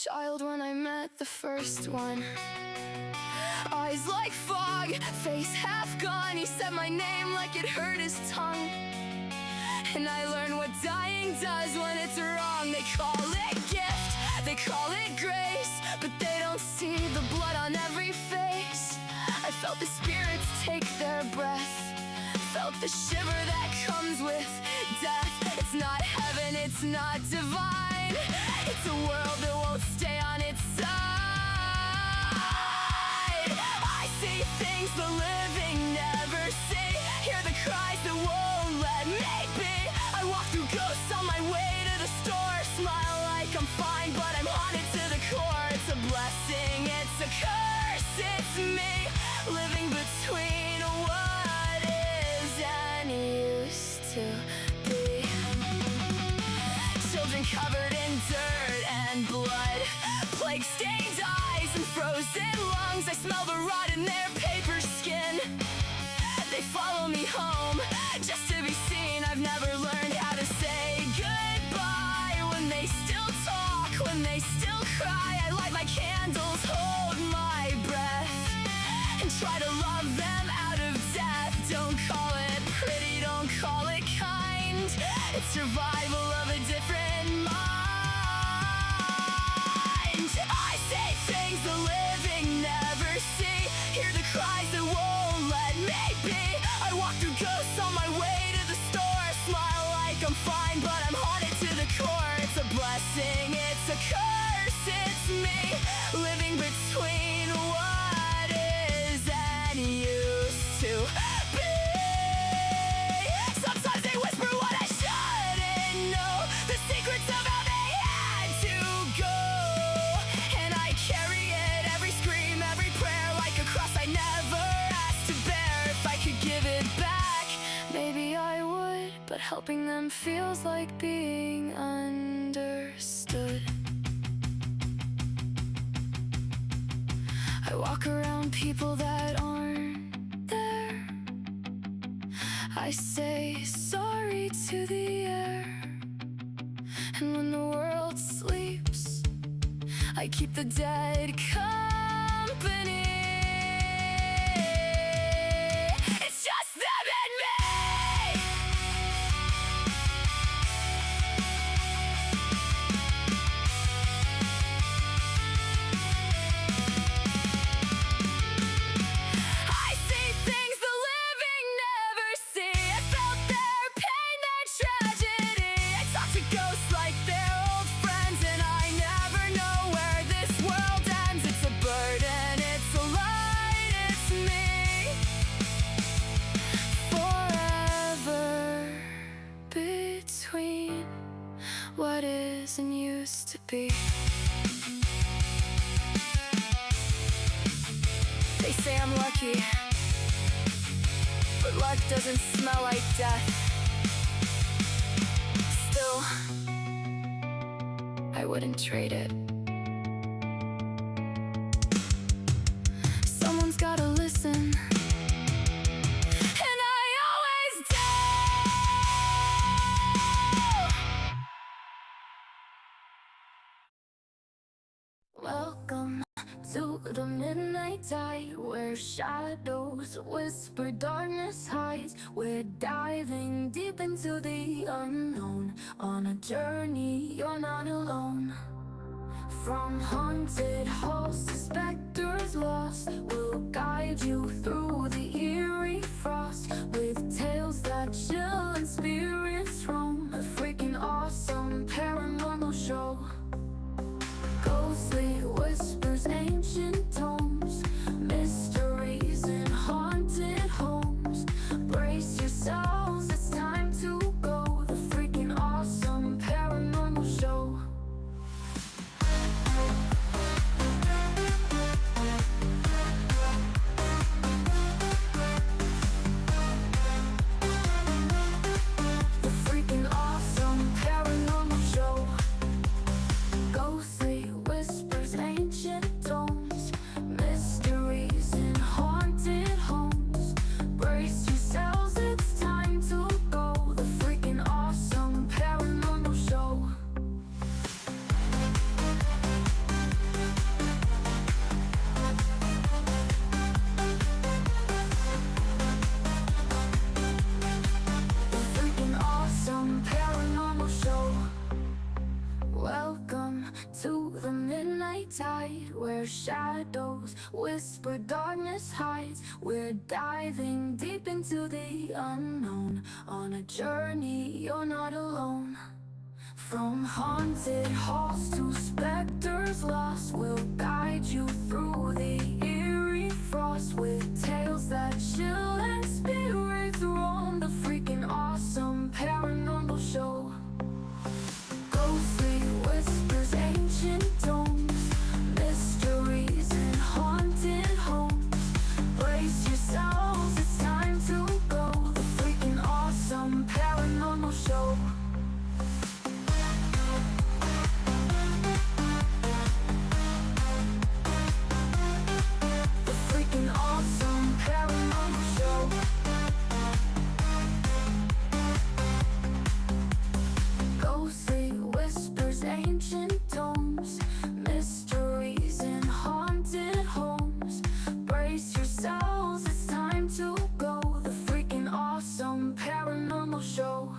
child when I met the first one. Eyes like fog, face half gone. He said my name like it hurt his tongue. And I learned what dying does when it's wrong. They call it gift, they call it grace, but they don't see the blood on every face. I felt the spirits take their breath, felt the shiver that comes with death. It's not heaven, it's not divine, it's a world that won't stay on its side. I see things the living never see, hear the cries that won't let me be. I walk through ghosts on my way to the store, smile like I'm fine, but I'm haunted to the core. It's a blessing, it's a curse, it's me living between what is and used to be. Children covered in dirt and blood, plague-stained eyes and frozen lungs. I smell the rot in their paper skin. They follow me home just to be seen. I've never learned how to say goodbye. When they still talk, when they still cry, I light my candles, hold my breath, and try to love them out of death. Don't call it pretty, don't call it kind, it's survival of a different mind. I say things the living never see, hear the cries that won't let me be. I walk through ghosts on my way to the store, smile like I'm fine, but I'm haunted to the core. It's a blessing, it's a curse, it's me living between what is and used to be. Sometimes they whisper what I shouldn't know, the secrets of how they had to go, and I carry it, every scream, every prayer, like a cross I never asked to bear. If I could give it back, maybe I would, but helping them feels like being understood. I walk around people that aren't there, I say sorry to the air, and when the world sleeps, I keep the dead company. It's just them and me. I see things the living never see, I felt their pain, their tragedy. I talk to ghosts like they're old friends, and I never know where this world ends. It's a burden, it's a light, it's me forever between what is and used to be. They say I'm lucky, but luck doesn't smell like death. Still, I wouldn't trade it. Someone's gotta listen, and I always do. Welcome to the midnight tide, where shadows whisper, darkness hides. We're diving deep into the unknown, on a journey you're not alone. From haunted halls to specters lost, we'll guide you through the eerie frost, with tales that chill and spirits roam. A freaking awesome paranormal show. Ghostly whispers, ancient tomes, mysteries in haunted homes. Brace yourselves, it's time to go. The freaking awesome paranormal show. tide where shadows whisper, darkness hides. We're diving deep into the unknown, on a journey you're not alone. From haunted halls to specters lost, we'll guide you through the eerie frost, with tales that chill and spirits roam. The Freakin Awesome Paranormal Show. Ghostly whispers, ancient tomes, mysteries and haunted homes. Brace yourselves, it's time to go. The Freakin Awesome Paranormal Show. The Freakin Awesome Paranormal Show. Ghostly whispers, ancient tomes, mysteries and haunted homes. Brace yourselves, it's time to go. The Freakin Awesome Paranormal Show.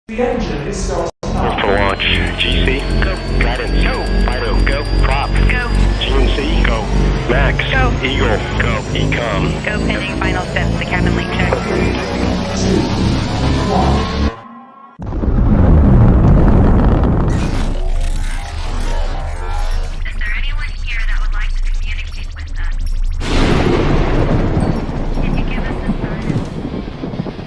The engine is still stopped. For launch, GC, go. Guidance, go. Fido, go. Prop, go. GNC, go. Max, go. Eagle, go. Ecom, Go pending final steps to cabin link check. 3, 2, 1. Is there anyone here that would like to communicate with us? Can you give us a sign?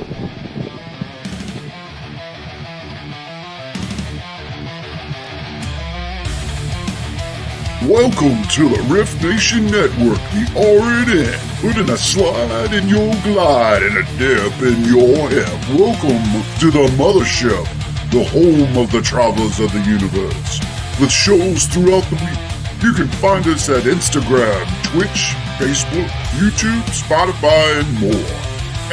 Welcome to the Riff Nation Network, the RNN. Putting a slide in your glide and a dip in your hip. Welcome to the mothership, the home of the travelers of the universe. With shows throughout the week, you can find us at Instagram, Twitch, Facebook, YouTube, Spotify, and more.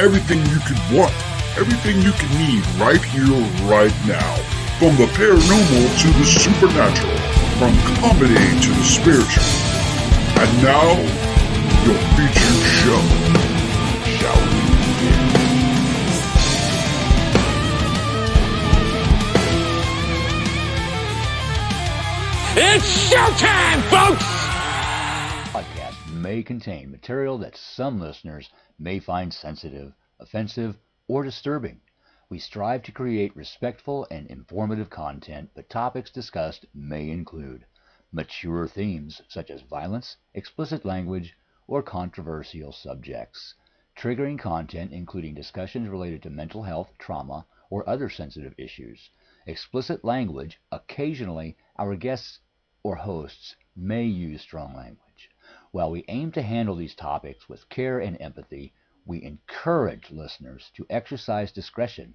Everything you could want, everything you can need right here, right now. From the paranormal to the supernatural. From comedy to the spiritual. And now, your featured show. Shall we begin? It's showtime, folks! Podcast may contain material that some listeners may find sensitive, offensive, or disturbing. We strive to create respectful and informative content, but topics discussed may include mature themes such as violence, explicit language, or controversial subjects, triggering content including discussions related to mental health, trauma, or other sensitive issues, explicit language. Occasionally, our guests or hosts may use strong language. While we aim to handle these topics with care and empathy, we encourage listeners to exercise discretion.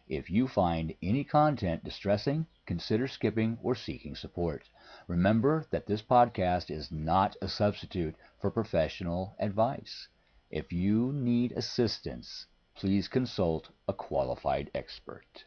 If you find any content distressing, consider skipping or seeking support. Remember that this podcast is not a substitute for professional advice. If you need assistance, please consult a qualified expert.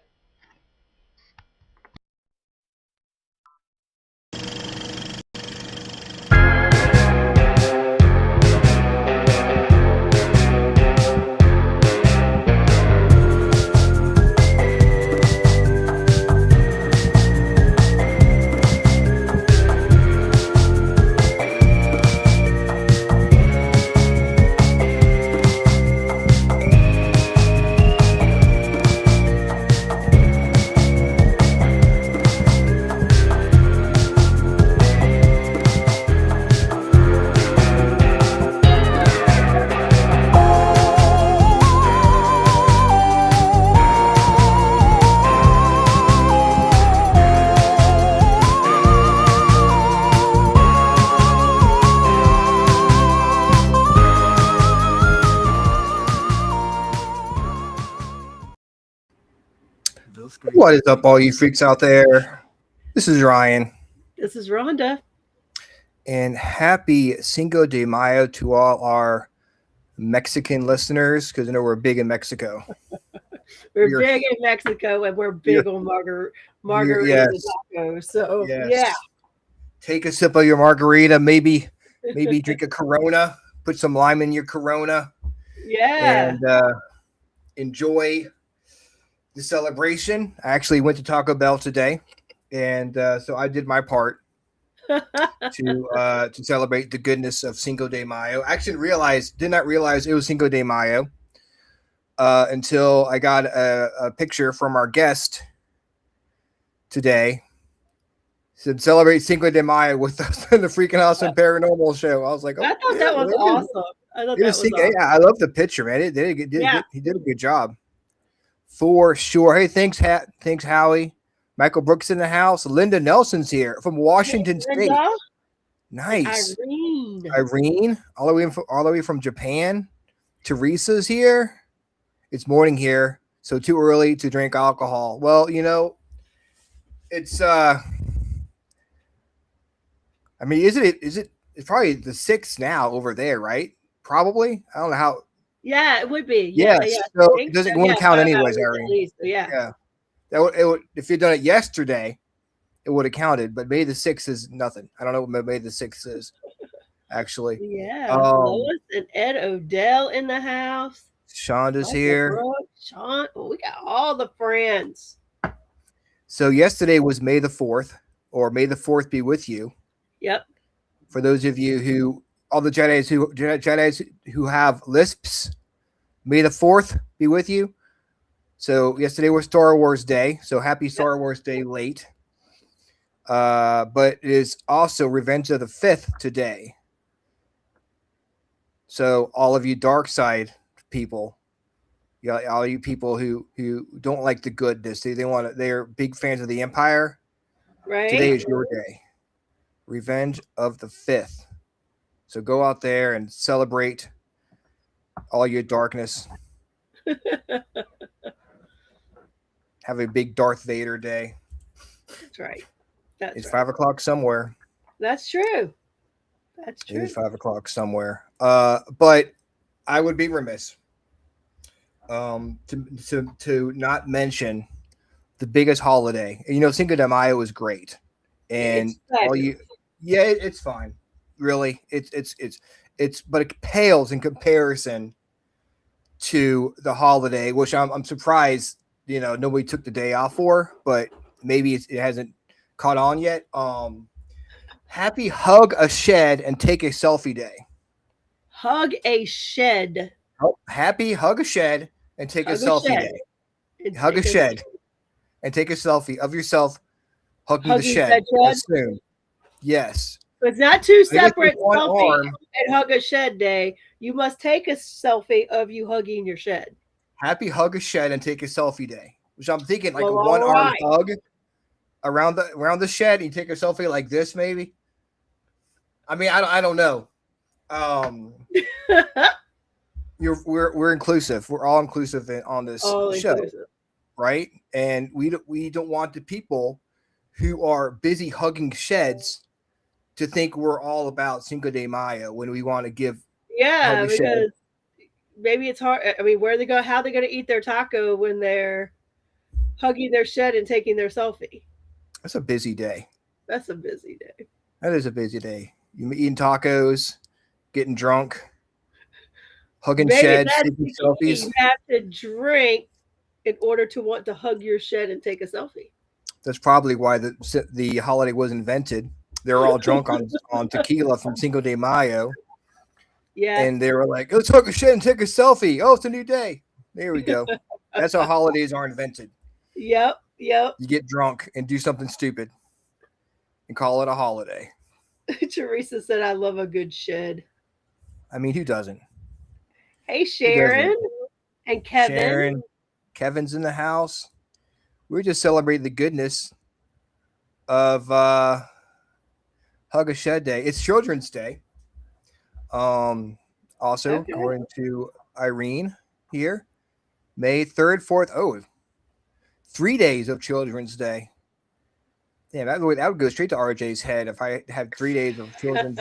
What is up, all you freaks out there? This is Ryan, This is Rhonda. and happy Cinco de Mayo to all our Mexican listeners, because I know we're big in Mexico. We're big in Mexico, and we're big on margarita yes. tacos. So Yes. yeah, Take a sip of your margarita, maybe drink a Corona, put some lime in your Corona, yeah. and enjoy the celebration. I actually went to Taco Bell today, and so I did my part to celebrate the goodness of Cinco de Mayo. I actually did not realize it was Cinco de Mayo until I got a picture from our guest today. Said celebrate Cinco de Mayo with us in the Freakin Awesome Paranormal Show. I was like, I thought that was awesome. I thought that was awesome. Yeah, I love the picture, man. He did a good job for sure. Hey, thanks, Howie. Michael Brooks in the house. Linda Nelson's here from Washington State. Nice. Irene, all the way from Japan. Teresa's here. It's morning here, so too early to drink alcohol. Well, it's I mean, is it? It's probably the 6th now over there, right? Probably. I don't know how. Yeah, it would be. Yeah. So it doesn't want to count anyways, Irene. Yeah. That would if you'd done it yesterday, it would have counted. But May the 6th is nothing. I don't know what May the 6th is. Actually. Yeah. Lois and Ed Odell in the house. Shonda's here. Sean, we got all the friends. So yesterday was May the 4th, or May the 4th be with you. Yep. For those of you all the Jedis who have lisps, May the 4th be with you. So yesterday was Star Wars Day. So happy Star Wars Day late. But it is also Revenge of the 5th today. So all of you dark side people, all you people who don't like the goodness, they're big fans of the Empire. Right. Today is your day. Revenge of the 5th. So go out there and celebrate all your darkness. Have a big Darth Vader day. That's right. It's 5 o'clock somewhere. That's true. It is 5 o'clock somewhere. But I would be remiss to not mention the biggest holiday. Cinco de Mayo is great, and it's fine. Really, it's but it pales in comparison to the holiday, which I'm surprised nobody took the day off for, but maybe it hasn't caught on yet. Happy Hug a Shed and Take a Selfie Day. Hug a shed. Oh, happy Hug a Shed and Take a Selfie Day. Hug a shed and take a selfie of yourself hugging the shed. Soon. Yes. It's not two separate selfies at Hug a Shed Day. You must take a selfie of you hugging your shed. Happy Hug a Shed and Take a Selfie Day. Which I'm thinking like a one-arm hug around the shed, and you take a selfie like this, maybe. I mean, I don't know. We're inclusive. We're all inclusive on this show, right? And we don't want the people who are busy hugging sheds to think we're all about Cinco de Mayo when we want to give. Yeah, because maybe it's hard. I mean, where they go, how they going to eat their taco when they're hugging their shed and taking their selfie? That's a busy day. That's a busy day. That is a busy day. You eating tacos, getting drunk, hugging sheds, taking selfies. You have to drink in order to want to hug your shed and take a selfie. That's probably why the holiday was invented. They were all drunk on tequila from Cinco de Mayo. Yeah. And they were like, let's hug a shed and take a selfie. Oh, it's a new day. There we go. That's how holidays are invented. Yep. You get drunk and do something stupid and call it a holiday. Teresa said, I love a good shed. I mean, who doesn't? Hey, Sharon and Kevin. Kevin's in the house. We're just celebrating the goodness of Hug a Shed Day. It's Children's Day. Also, according to Irene here, May 3rd, 4th. Oh, 3 days of Children's Day. Yeah, that would go straight to RJ's head if I had 3 days of Children's.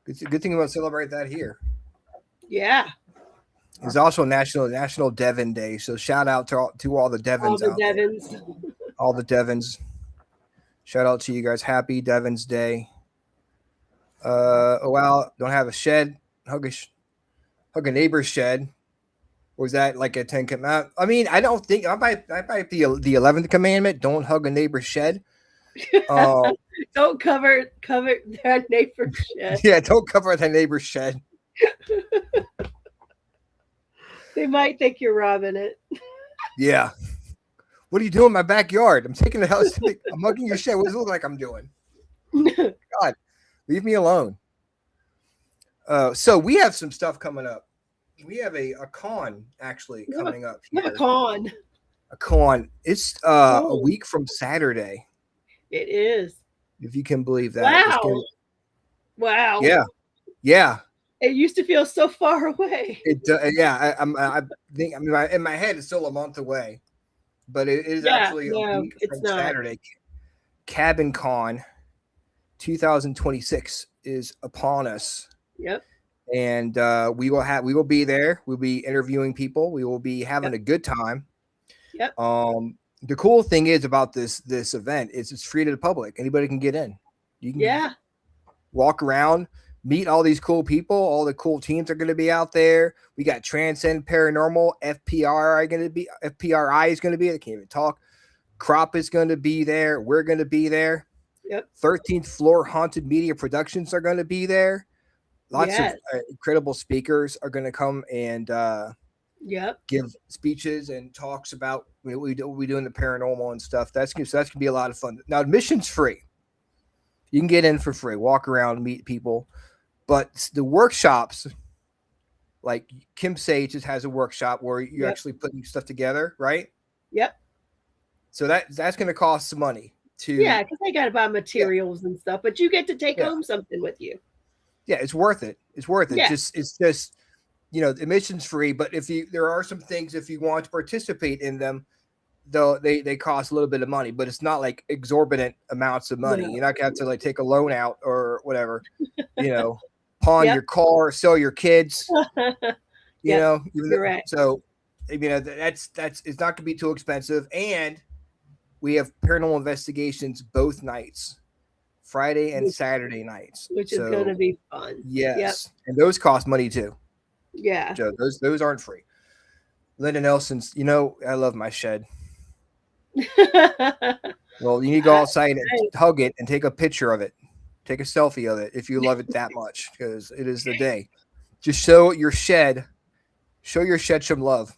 Good thing about celebrate that here. Yeah. It's also National Devon Day, so shout out to all the Devons out there. All the Devons. Shout out to you guys. Happy Devon's Day. Don't have a shed. Hug a neighbor's shed. Or is that like a 10 commandment? I mean, I don't think I might be the 11th commandment. Don't hug a neighbor's shed. Don't cover their neighbor's shed. Yeah, don't cover the neighbor's shed. They might think you're robbing it. Yeah. What are you doing in my backyard? I'm taking the house. I'm hugging your shed. What does it look like I'm doing? God, leave me alone. So we have some stuff coming up. We have a con actually coming up here. A con. A con. It's a week from Saturday. It is. If you can believe that. Wow. Wow. Yeah. Yeah. It used to feel so far away. Yeah. I think. I mean, in my head, it's still a month away, but it is actually a week from Saturday. Cabin Con 2026 is upon us. Yep. And we will be there. We'll be interviewing people. We will be having a good time. Yep. The cool thing is about this event is it's free to the public. Anybody can get in. You can walk around, meet all these cool people. All the cool teams are going to be out there. We got Transcend Paranormal, FPRI is going to be. I can't even talk. Crop is going to be there. We're going to be there. Yep. 13th Floor Haunted Media Productions are going to be there. Lots of incredible speakers are going to come and give speeches and talks about what we do in the paranormal and stuff. So that's going to be a lot of fun. Now, admission's free. You can get in for free, walk around, meet people. But the workshops, like Kim Sage just has a workshop where you're actually putting stuff together, right? Yep. So that's going to cost some money. Because they got to buy materials and stuff, but you get to take home something with you. Yeah, it's worth it. It's worth it. Yeah. It's just, admission's free. But there are some things, if you want to participate in them, though they cost a little bit of money, but it's not like exorbitant amounts of money. No. You're not gonna have to like take a loan out or whatever, pawn your car, sell your kids, you're right. So, that's it's not gonna be too expensive. And we have paranormal investigations both nights. Friday and Saturday nights, which is going to be fun. Yes, and those cost money too. Yeah, so those aren't free. Linda Nelson's, I love my shed. Well, you need to go outside and hug it and take a picture of it, take a selfie of it if you love it that much, because it is the day. Just show your shed some love.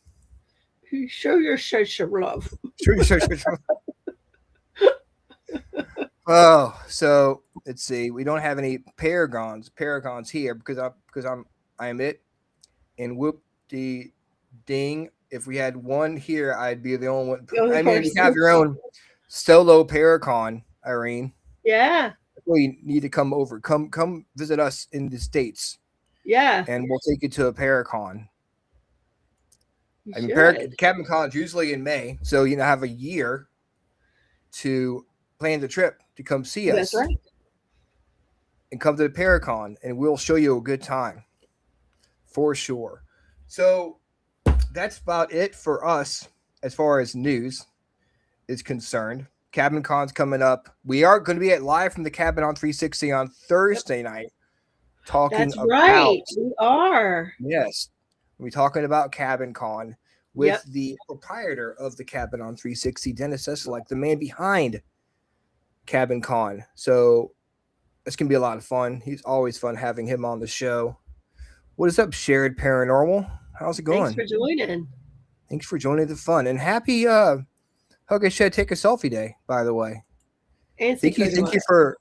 Show your shed some love. Show your shed some love. Oh, so let's see. We don't have any paragons here because I am it. And whoop de ding. If we had one here, I'd be the only one. I mean, you have your own solo paragon, Irene. Yeah. We need to come over. Come visit us in the States. Yeah. And we'll take you to a paracon. Cabin Con is usually in May, so have a year to plan the trip to come see us. That's right. And come to the Paracon, and we'll show you a good time for sure. So that's about it for us as far as news is concerned. Cabin Con's coming up. We are going to be live from the Cabin on 360 on Thursday night. That's right. We are. Yes. We'll be talking about Cabin Con with the proprietor of the Cabin on 360, Dennis Eselak, the man behind Cabin Con. So it's gonna be a lot of fun. He's always fun having him on the show. What is up, Shared Paranormal? How's it going? Thanks for joining. Thanks for joining the fun, and happy Hug a Shed Take a Selfie Day, by the way. And thank you for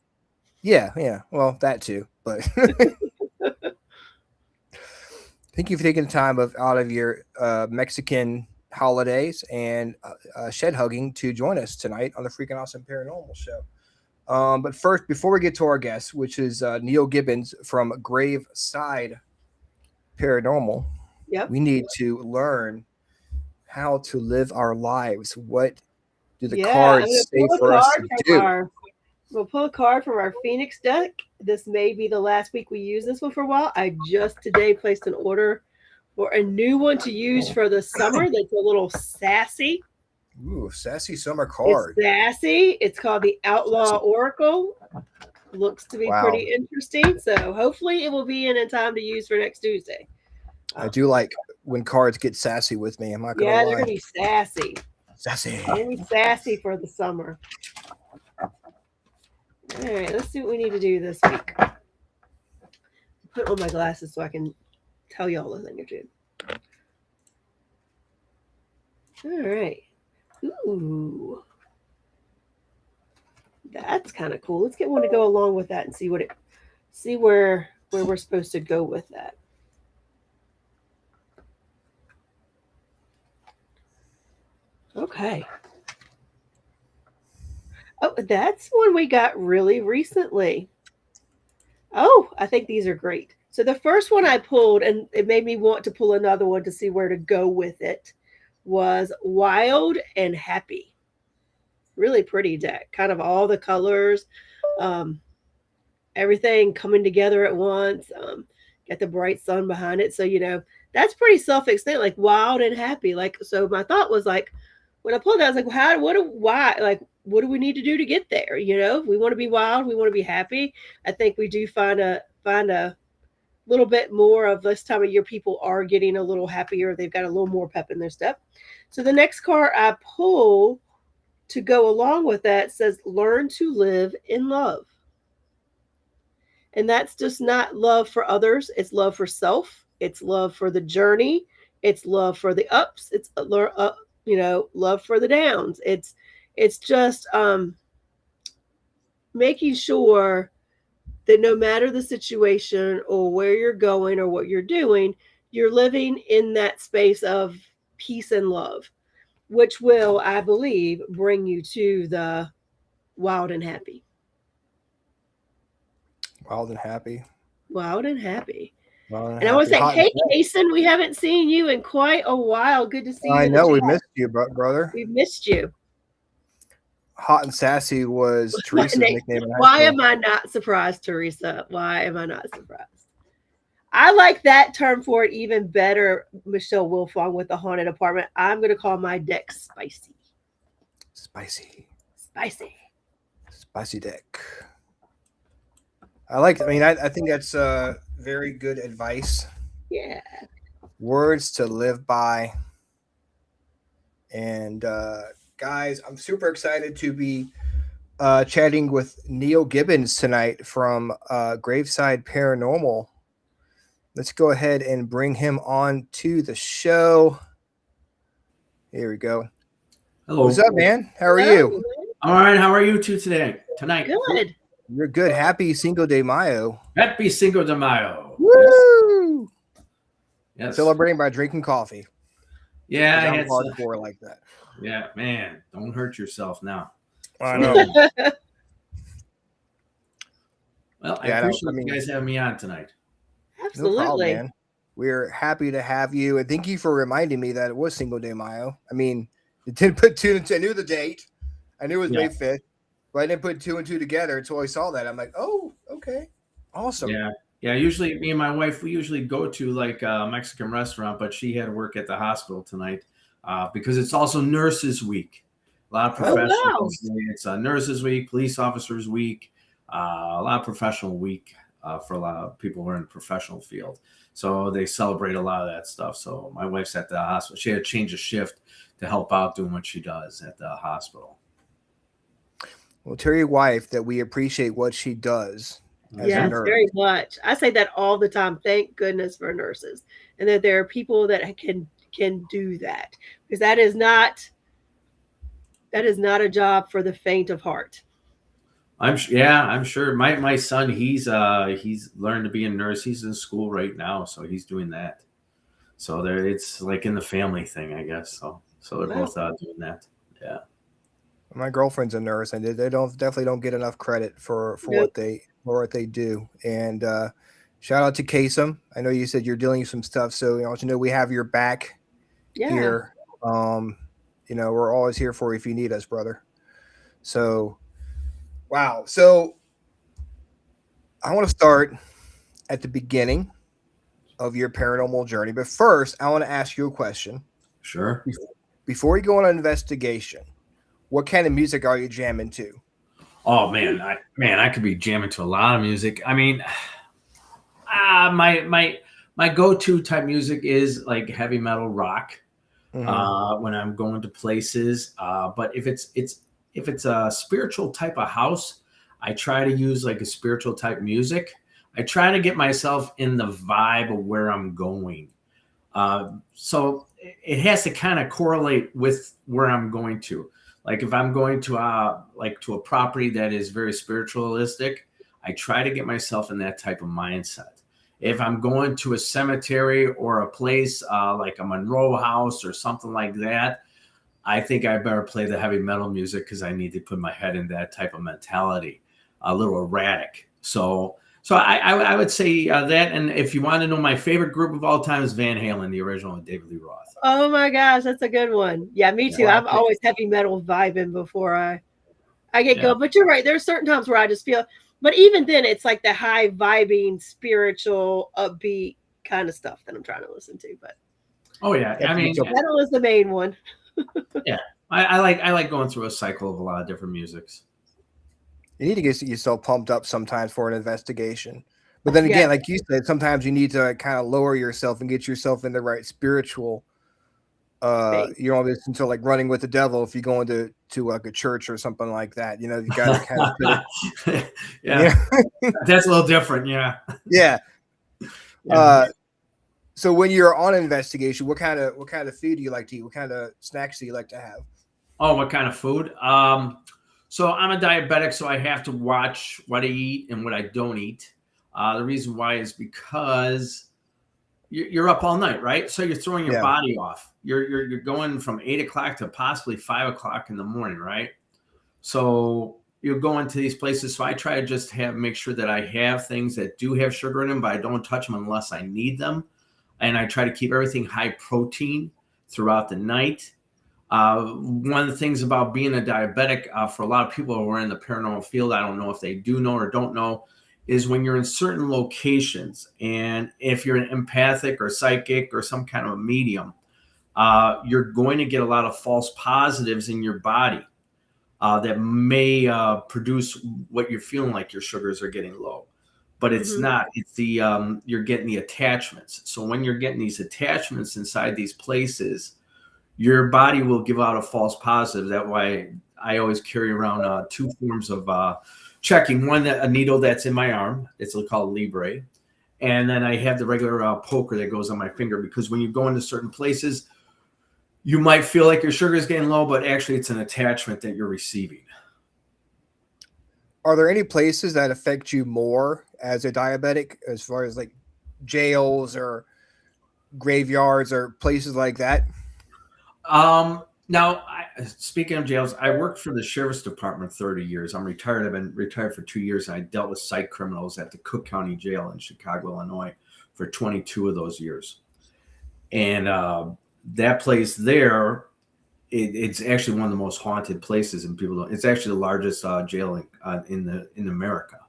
well, that too, but thank you for taking the time out of your Mexican holidays and shed hugging to join us tonight on the Freakin Awesome Paranormal Show. But first, before we get to our guest, which is Neil Gibbons from Graveside Paranormal, we need to learn how to live our lives. What do the cards say for us to do? We'll pull a card from our Phoenix deck. This may be the last week we use this one for a while. I just today placed an order for a new one to use for the summer that's a little sassy. Ooh, sassy summer card. It's sassy. It's called the Outlaw Oracle. Looks to be pretty interesting. So hopefully it will be in time to use for next Tuesday. I do like when cards get sassy with me. I'm not gonna Yeah, lie. they're gonna be sassy. Sassy. They're gonna be sassy for the summer. All right, let's see what we need to do this week. Put on my glasses so I can tell y'all a thing or two. All right. Ooh. That's kind of cool. Let's get one to go along with that and see where we're supposed to go with that. Okay. Oh, that's one we got really recently. Oh, I think these are great. So the first one I pulled, and it made me want to pull another one to see where to go with it, was Wild and Happy. Really pretty deck. Kind of all the colors, everything coming together at once. Got the bright sun behind it. So, that's pretty self-extent, like wild and happy. Like, so my thought was like, when I pulled that, I was like, what do we need to do to get there? We want to be wild. We want to be happy. I think we do find a little bit more of this time of year. People are getting a little happier. They've got a little more pep in their step. So the next card I pull to go along with that says, learn to live in love. And that's just not love for others. It's love for self. It's love for the journey. It's love for the ups. It's love for the downs. It's just making sure that no matter the situation or where you're going or what you're doing, you're living in that space of peace and love, which will, I believe, bring you to the wild and happy. Wild and happy. Wild and happy. Wild and I want to say, happy. hey, Jason, we haven't seen you in quite a while. Good to see you. I know we missed you, brother. We missed you. Hot and Sassy was Teresa's nickname. Why am I not surprised, Teresa? Why am I not surprised? I like that term for it even better, Michelle Wilfong, with the haunted apartment. I'm going to call my deck spicy. Spicy. Spicy. Spicy deck. I think that's very good advice. Yeah. Words to live by. And guys, I'm super excited to be chatting with Neil Gibbons tonight from Graveside Paranormal. Let's go ahead and bring him on to the show. Here we go. Hello. What's up, man? How are you? All right. How are you two tonight? Good. You're good. Happy Cinco de Mayo. Happy Cinco de Mayo. Woo! Yes. Celebrating by drinking coffee. Yeah, I'm hardcore like that. Yeah, man. Don't hurt yourself now. I know. Well, I appreciate you guys having me on tonight. Absolutely. No problem, man. We're happy to have you, and thank you for reminding me that it was Cinco de Mayo. I mean, it didn't put two and two. I knew the date. I knew it was May 5th, but I didn't put two and two together until I saw that. I'm like, oh, okay, awesome. Yeah. Usually, me and my wife, we usually go to like a Mexican restaurant, but she had to work at the hospital tonight because it's also Nurses Week. A lot of professionals. It's Nurses Week, Police Officers Week, a lot of professional week for a lot of people who are in the professional field. So they celebrate a lot of that stuff. So my wife's at the hospital. She had to change a shift to help out doing what she does at the hospital. Well, tell your wife that we appreciate what she does. Yes, very much. I say that all the time. Thank goodness for nurses, and that there are people that can do that, because that is not a job for the faint of heart. I'm sure. My son, he's learned to be a nurse. He's in school right now, so he's doing that. So it's like in the family thing, I guess. So they're both doing that. Yeah. My girlfriend's a nurse, and they definitely don't get enough credit for what they do. And shout out to Kasem. I know you said you're dealing with some stuff, so we have your back here. We're always here for you if you need us, brother. So, wow. So I want to start at the beginning of your paranormal journey, but first I want to ask you a question. Sure. Before you go on an investigation, what kind of music are you jamming to? Oh man, I could be jamming to a lot of music. I mean, my my go-to type music is like heavy metal rock Mm-hmm. when I'm going to places. But if it's a spiritual type of house, I try to use like a spiritual type music. I try to get myself in the vibe of where I'm going. So it has to kind of correlate with where I'm going to. Like if I'm going to to a property that is very spiritualistic, I try to get myself in that type of mindset. If I'm going to a cemetery or a place like a Monroe house or something like that, I think I better play the heavy metal music because I need to put my head in that type of mentality, a little erratic. So I would say that. And if you want to know my favorite group of all time is Van Halen, the original, and David Lee Roth. Oh my gosh, that's a good one. Yeah, me too. Yeah. I'm always heavy metal vibing before I get Yeah. going. But you're right. There's certain times where I just feel, but even then it's like the high vibing, spiritual, upbeat kind of stuff that I'm trying to listen to. But Oh yeah, I mean, metal is the main one. yeah, I like going through a cycle of a lot of different musics. You need to get yourself pumped up sometimes for an investigation. But then again, Yeah. like you said, sometimes you need to kind of lower yourself and get yourself in the right spiritual. Space. You don't listen to like Running with the Devil if you go into like a church or something like that. You know, you got to kind of Yeah, that's a little different. Yeah. yeah. Yeah. So when you're on an investigation, what kind of food do you like to eat? What kind of snacks do you like to have? Oh, what kind of food? So I'm a diabetic, so I have to watch what I eat and what I don't eat. The reason why is because you're up all night, right? So you're throwing your body off. You're going from 8 o'clock to possibly 5 o'clock in the morning, right? So you're going to these places. So I try to just make sure that I have things that do have sugar in them, but I don't touch them unless I need them. And I try to keep everything high protein throughout the night. One of the things about being a diabetic for a lot of people who are in the paranormal field, I don't know if they do know or don't know, is when you're in certain locations, and if you're an empathic or psychic or some kind of a medium, you're going to get a lot of false positives in your body that may produce what you're feeling like your sugars are getting low. But it's not. It's you're getting the attachments. So when you're getting these attachments inside these places, your body will give out a false positive. That's why I always carry around 2 forms of checking. One, a needle that's in my arm. It's called Libre. And then I have the regular poker that goes on my finger, because when you go into certain places, you might feel like your sugar is getting low, but actually it's an attachment that you're receiving. Are there any places that affect you more as a diabetic, as far as like jails or graveyards or places like that? Now, speaking of jails, I worked for the sheriff's department 30 years. I'm retired. I've been retired for 2 years, and I dealt with psych criminals at the Cook County Jail in Chicago, Illinois, for 22 of those years. And that place there, it's actually one of the most haunted places, and people don't. It's actually the largest jail in America,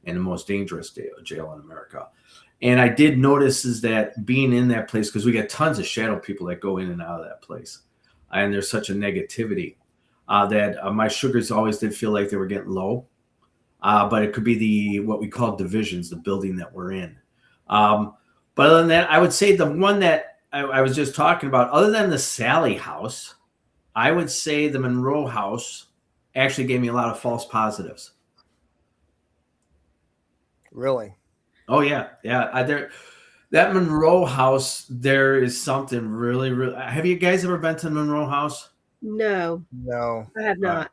and the most dangerous jail in America. And I did notice is that being in that place, because we get tons of shadow people that go in and out of that place, and there's such a negativity that my sugars always did feel like they were getting low. But it could be what we call divisions, the building that we're in. But other than that, I would say the one that I was just talking about, other than the Sally house, I would say the Monroe house actually gave me a lot of false positives. Really? Oh yeah. That Monroe house, there is something really, really. Have you guys ever been to the Monroe house? No, I have not.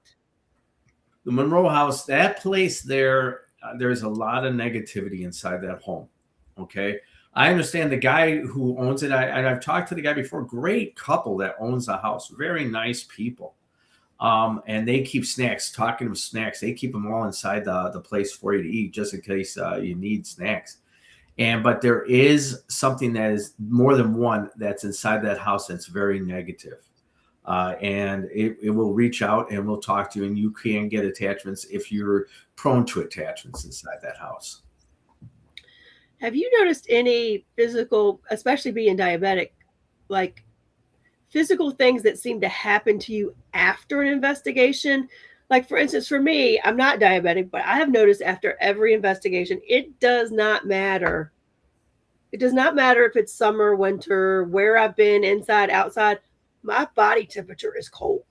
The Monroe house, that place there, there's a lot of negativity inside that home. Okay. I understand the guy who owns it. I've talked to the guy before. Great couple that owns the house. Very nice people. And they keep snacks, talking of snacks. They keep them all inside the place for you to eat, just in case you need snacks. But there is something that is more than one that's inside that house that's very negative. And it will reach out and will talk to you, and you can get attachments if you're prone to attachments inside that house. Have you noticed any physical, especially being diabetic, like physical things that seem to happen to you after an investigation? Like, for instance, for me, I'm not diabetic, but I have noticed after every investigation, it does not matter It does not matter if it's summer, winter, where I've been, inside, outside. My body temperature is cold.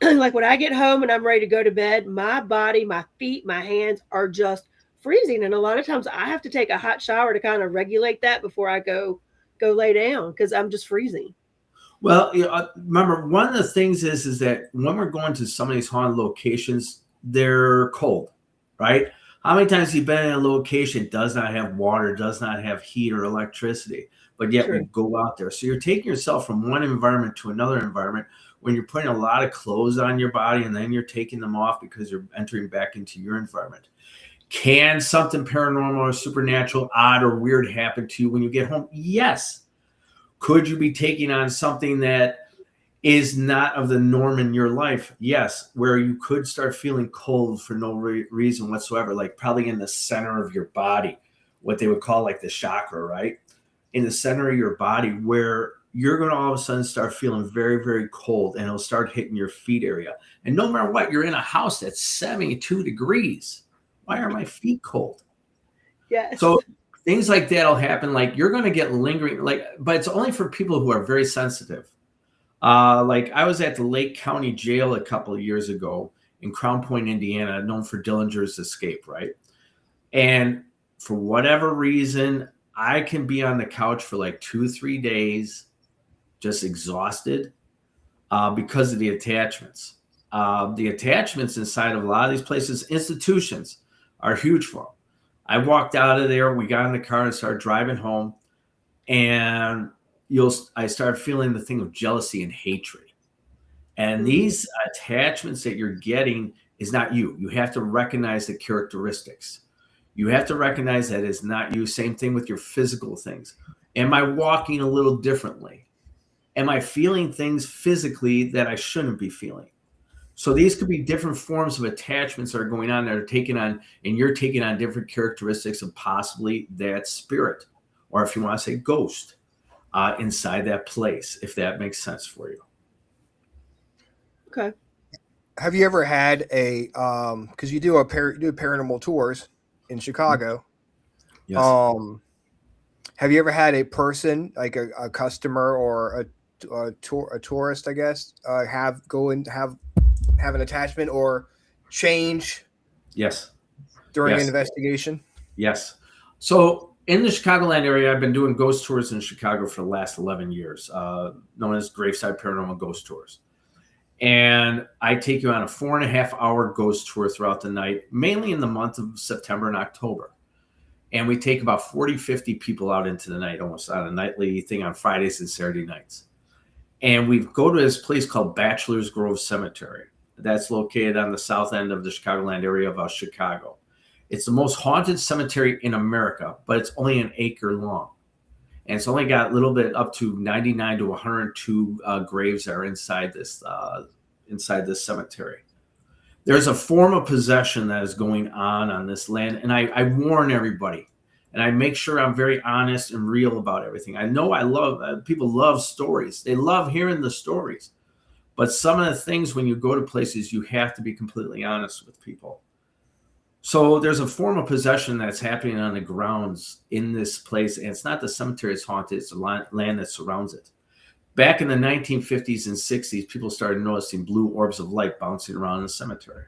Like when I get home and I'm ready to go to bed, my body, my feet, my hands are just freezing. And a lot of times I have to take a hot shower to kind of regulate that before I go lay down because I'm just freezing. Well, remember, one of the things is that when we're going to some of these haunted locations, they're cold, right? How many times have you been in a location does not have water, does not have heat or electricity, but yet we go out there? So you're taking yourself from one environment to another environment when you're putting a lot of clothes on your body and then you're taking them off because you're entering back into your environment. Can something paranormal or supernatural, odd or weird happen to you when you get home? Yes. Could you be taking on something that is not of the norm in your life? Yes, where you could start feeling cold for no reason whatsoever, like probably in the center of your body, what they would call like the chakra, right? In the center of your body, where you're going to all of a sudden start feeling very, very cold, and it'll start hitting your feet area. And no matter what, you're in a house that's 72 degrees. Why are my feet cold? Yes. So things like that'll happen. Like you're going to get lingering, but it's only for people who are very sensitive. Like I was at the Lake County Jail a couple of years ago in Crown Point, Indiana, known for Dillinger's Escape, right? And for whatever reason, I can be on the couch for like 2-3 days, just exhausted because of the attachments. The attachments inside of a lot of these places, institutions, are huge for them. I walked out of there, we got in the car and started driving home, and I start feeling the thing of jealousy and hatred. And these attachments that you're getting is not you. You have to recognize the characteristics. You have to recognize that it's not you. Same thing with your physical things. Am I walking a little differently? Am I feeling things physically that I shouldn't be feeling? So these could be different forms of attachments that are going on that are taking on, and you're taking on different characteristics of possibly that spirit, or if you want to say ghost, inside that place, if that makes sense for you. Okay. Have you ever had a because you do paranormal tours in Chicago? Yes. Have you ever had a person, like a customer or a tourist, I guess, have an attachment or change? Yes. During Yes. an investigation? Yes. So in the Chicagoland area, I've been doing ghost tours in Chicago for the last 11 years, known as Graveside Paranormal Ghost Tours. And I take you on a 4.5-hour ghost tour throughout the night, mainly in the month of September and October. And we take about 40, 50 people out into the night, almost on a nightly thing on Fridays and Saturday nights. And we go to this place called Bachelor's Grove Cemetery. That's located on the south end of the Chicagoland area of Chicago. It's the most haunted cemetery in America, but it's only an acre long. And it's only got a little bit up to 99 to 102 graves that are inside this cemetery. There's a form of possession that is going on this land. And I warn everybody, and I make sure I'm very honest and real about everything. I know people love stories. They love hearing the stories. But some of the things, when you go to places, you have to be completely honest with people. So there's a form of possession that's happening on the grounds in this place. And it's not the cemetery that's haunted, it's the land that surrounds it. Back in the 1950s and 60s, people started noticing blue orbs of light bouncing around the cemetery.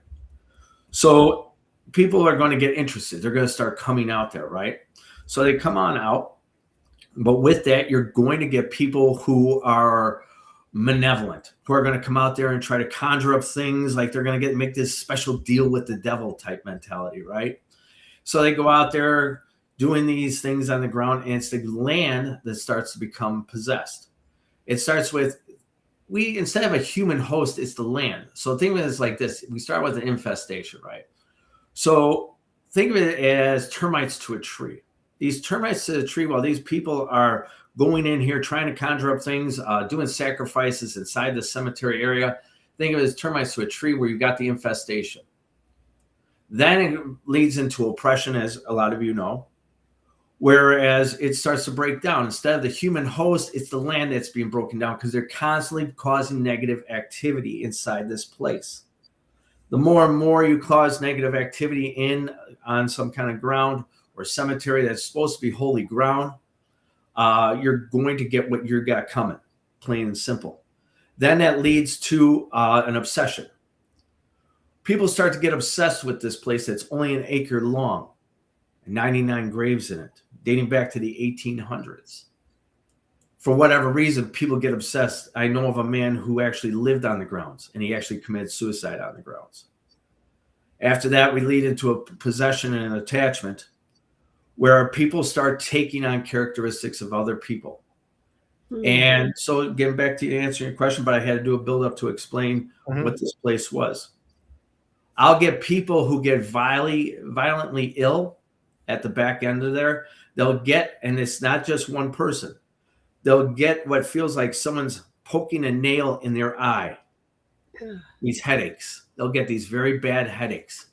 So people are going to get interested. They're going to start coming out there, right? So they come on out. But with that, you're going to get people who are malevolent, who are going to come out there and try to conjure up things, like they're going to make this special deal with the devil type mentality, right? So they go out there doing these things on the ground, and it's the land that starts to become possessed. It starts with, instead of a human host, it's the land. So think of it as like this. We start with an infestation, right? So think of it as termites to a tree. These termites to the tree, while these people are going in here trying to conjure up things, doing sacrifices inside the cemetery area, think of it as termites to a tree where you've got the infestation. Then it leads into oppression, as a lot of you know, whereas it starts to break down. Instead of the human host, it's the land that's being broken down because they're constantly causing negative activity inside this place. The more and more you cause negative activity on some kind of ground or cemetery that's supposed to be holy ground, you're going to get what you got coming, plain and simple. Then that leads to an obsession. People start to get obsessed with this place that's only an acre long, 99 graves in it, dating back to the 1800s. For whatever reason, people get obsessed. I know of a man who actually lived on the grounds, and he actually committed suicide on the grounds. After that, we lead into a possession and an attachment where people start taking on characteristics of other people. Mm-hmm. And so getting back to answering your question, but I had to do a build up to explain what this place was. I'll get people who get violently ill at the back end of there. They'll get, and it's not just one person, they'll get what feels like someone's poking a nail in their eye. These headaches. They'll get these very bad headaches.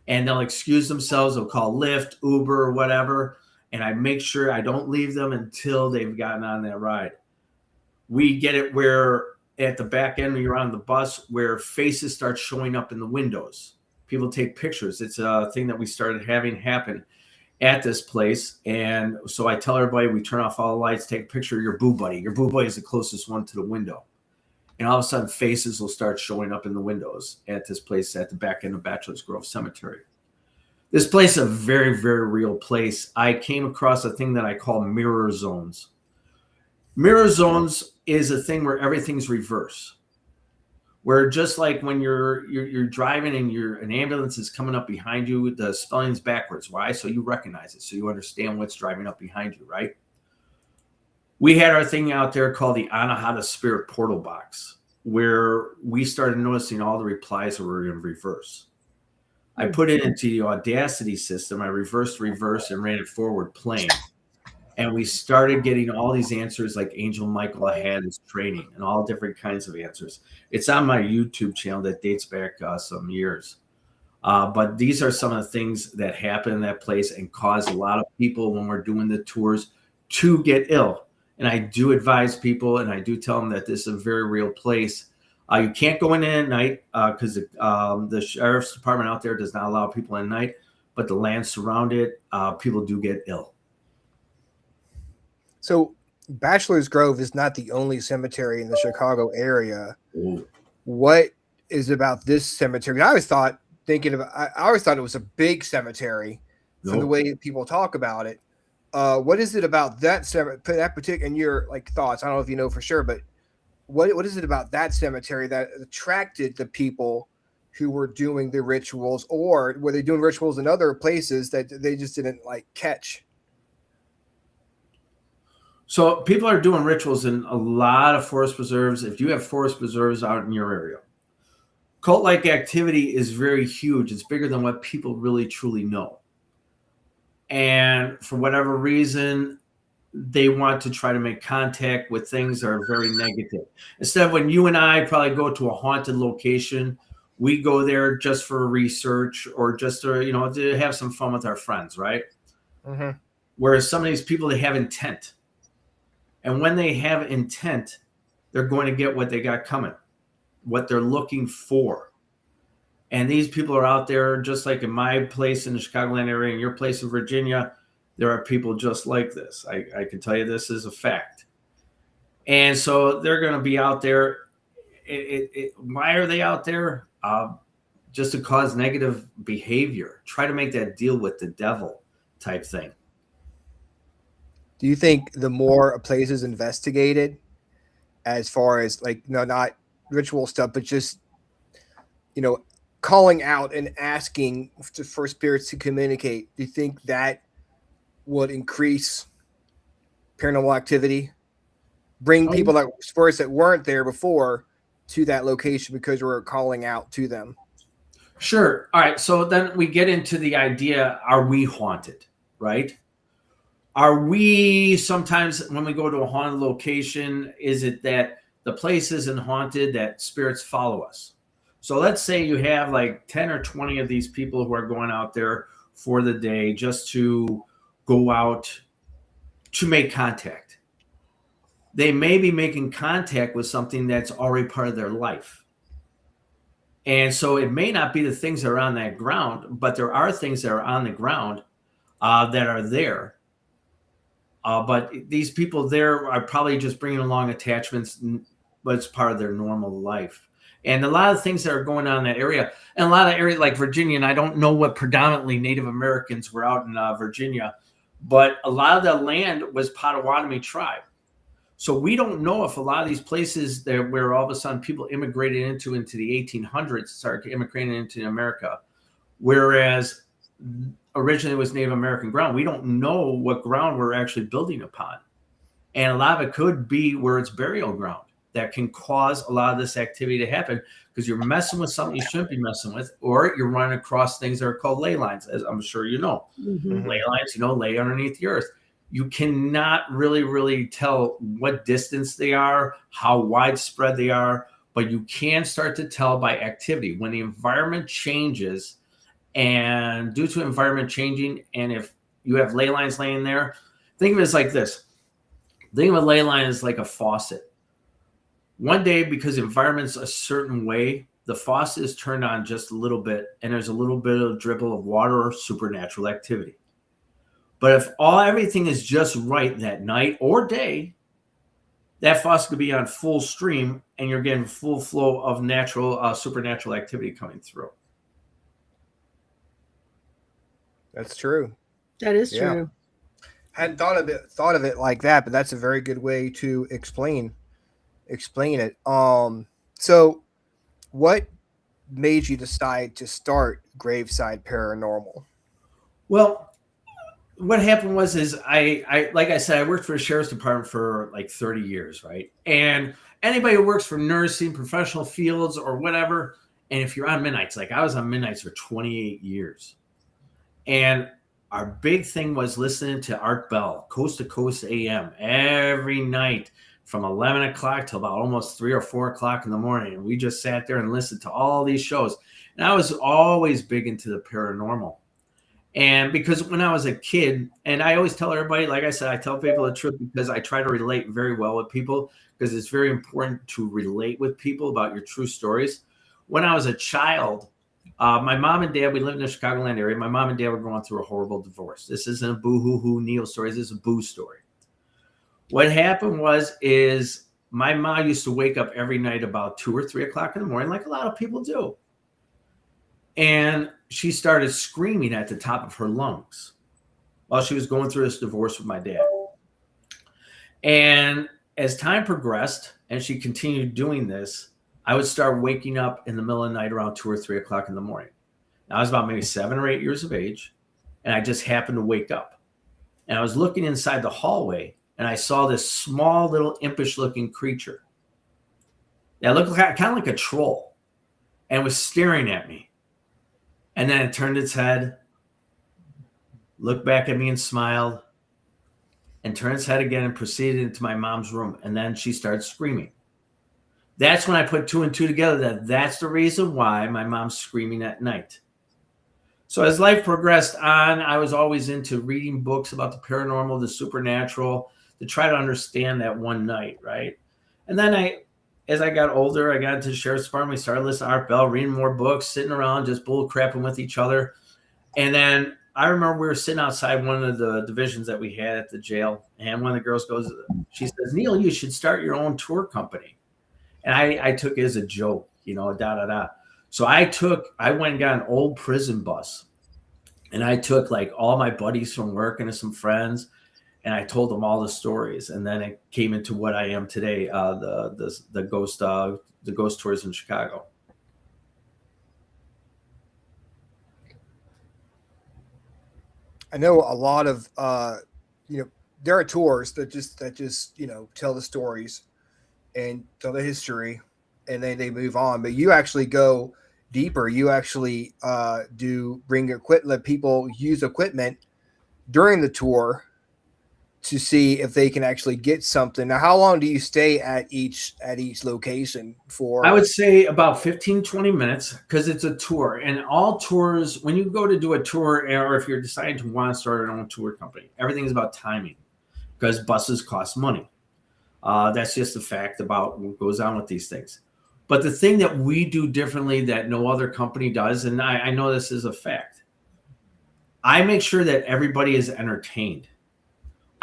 And they'll excuse themselves. They'll call Lyft, Uber, or whatever. And I make sure I don't leave them until they've gotten on that ride. We get it where at the back end when you're on the bus where faces start showing up in the windows. People take pictures. It's a thing that we started having happen at this place. And so I tell everybody, we turn off all the lights, take a picture of your boo buddy. Your boo buddy is the closest one to the window. And all of a sudden, faces will start showing up in the windows at this place at the back end of Bachelor's Grove Cemetery. This place is a very, very real place. I came across a thing that I call mirror zones. Mirror zones is a thing where everything's reverse. Where just like when you're driving and an ambulance is coming up behind you, the spelling's backwards. Why? So you recognize it. So you understand what's driving up behind you, right? We had our thing out there called the Anahata Spirit Portal Box, where we started noticing all the replies were in reverse. I put it into the Audacity system. I reversed reverse and ran it forward plane. And we started getting all these answers like Angel Michael had his training and all different kinds of answers. It's on my YouTube channel that dates back some years. But these are some of the things that happen in that place and cause a lot of people when we're doing the tours to get ill. And I do advise people and I do tell them that this is a very real place. You can't go in at night because the sheriff's department out there does not allow people in at night, but the land surrounding it, people do get ill. So Bachelor's Grove is not the only cemetery in the Chicago area. Ooh. What is about this cemetery? I always thought it was a big cemetery from the way people talk about it. What is it about that particular, and your like thoughts? I don't know if you know for sure, but what is it about that cemetery that attracted the people who were doing the rituals, or were they doing rituals in other places that they just didn't like catch? So people are doing rituals in a lot of forest preserves. If you have forest preserves out in your area, cult-like activity is very huge. It's bigger than what people really truly know. And for whatever reason, they want to try to make contact with things that are very negative. Instead of when you and I probably go to a haunted location, we go there just for research or just to have some fun with our friends, right? Mm-hmm. Whereas some of these people, they have intent. And when they have intent, they're going to get what they got coming, what they're looking for. And these people are out there, just like in my place in the Chicagoland area and your place in Virginia, there are people just like this. I can tell you this is a fact. And so they're going to be out there. Why are they out there? Just to cause negative behavior. Try to make that deal with the devil type thing. Do you think the more a place is investigated, as far as not ritual stuff, but just, calling out and asking for spirits to communicate, do you think that would increase paranormal activity? Bring people spirits that weren't there before to that location because we're calling out to them? Sure. All right. So then we get into the idea, are we haunted, right? Are we sometimes when we go to a haunted location, is it that the place isn't haunted, that spirits follow us? So let's say you have like 10 or 20 of these people who are going out there for the day just to go out to make contact. They may be making contact with something that's already part of their life. And so it may not be the things that are on that ground, but there are things that are on the ground that are there. But these people there are probably just bringing along attachments, but it's part of their normal life. And a lot of things that are going on in that area, and a lot of areas like Virginia, and I don't know what predominantly Native Americans were out in Virginia, but a lot of the land was Potawatomi tribe. So we don't know if a lot of these places there where all of a sudden people immigrated into the 1800s started immigrating into America, whereas originally it was Native American ground. We don't know what ground we're actually building upon. And a lot of it could be where it's burial ground that can cause a lot of this activity to happen because you're messing with something you shouldn't be messing with, or you're running across things that are called ley lines, as I'm sure you know. Mm-hmm. Ley lines, lay underneath the earth. You cannot really tell what distance they are, how widespread they are, but you can start to tell by activity. When the environment changes, and due to environment changing, and if you have ley lines laying there, think of it as like this. Think of a ley line as like a faucet. One day, because the environment's a certain way, the faucet is turned on just a little bit, and there's a little bit of dribble of water or supernatural activity. But if everything is just right that night or day, that faucet could be on full stream, and you're getting full flow of natural, supernatural activity coming through. That's true. That is true. Hadn't thought of it like that, but that's a very good way to explain it. So what made you decide to start Graveside Paranormal? Well, what happened was I like I said, I worked for the sheriff's department for like 30 years, right? And anybody who works for nursing, professional fields, or whatever, and if you're on midnights, like I was on midnights for 28 years. And our big thing was listening to Art Bell, Coast to Coast AM, every night from 11 o'clock till about almost 3 or 4 o'clock in the morning. And we just sat there and listened to all these shows. And I was always big into the paranormal. And because when I was a kid, and I always tell everybody, like I said, I tell people the truth because I try to relate very well with people because it's very important to relate with people about your true stories. When I was a child, my mom and dad, we lived in the Chicagoland area. My mom and dad were going through a horrible divorce. This isn't a boo-hoo-hoo Neil story. This is a boo story. What happened is my mom used to wake up every night about 2 or 3 o'clock in the morning, like a lot of people do. And she started screaming at the top of her lungs while she was going through this divorce with my dad. And as time progressed and she continued doing this, I would start waking up in the middle of the night around 2 or 3 o'clock in the morning. Now, I was about maybe 7 or 8 years of age, and I just happened to wake up. And I was looking inside the hallway, and I saw this small little impish-looking creature that looked kind of like a troll and was staring at me. And then it turned its head, looked back at me and smiled, and turned its head again and proceeded into my mom's room. And then she started screaming. That's when I put 2 and 2 together, that's the reason why my mom's screaming at night. So as life progressed on, I was always into reading books about the paranormal, the supernatural, to try to understand that one night, right? And then as I got older, I got into the sheriff's department, we started listening to Art Bell, reading more books, sitting around, just bull crapping with each other. And then I remember we were sitting outside one of the divisions that we had at the jail, and one of the girls goes, she says, "Neil, you should start your own tour company." And I took it as a joke, So I went and got an old prison bus, and I took like all my buddies from work and some friends, and I told them all the stories. And then it came into what I am today, the ghost tours in Chicago. I know a lot of there are tours that just tell the stories and tell the history, and then they move on. But you actually go deeper. You actually do bring equipment, let people use equipment during the tour to see if they can actually get something. Now, how long do you stay at each location for? I would say about 15, 20 minutes because it's a tour. And all tours, when you go to do a tour, or if you're deciding to want to start your own tour company, everything is about timing because buses cost money. That's just a fact about what goes on with these things. But the thing that we do differently that no other company does, and I know this is a fact, I make sure that everybody is entertained.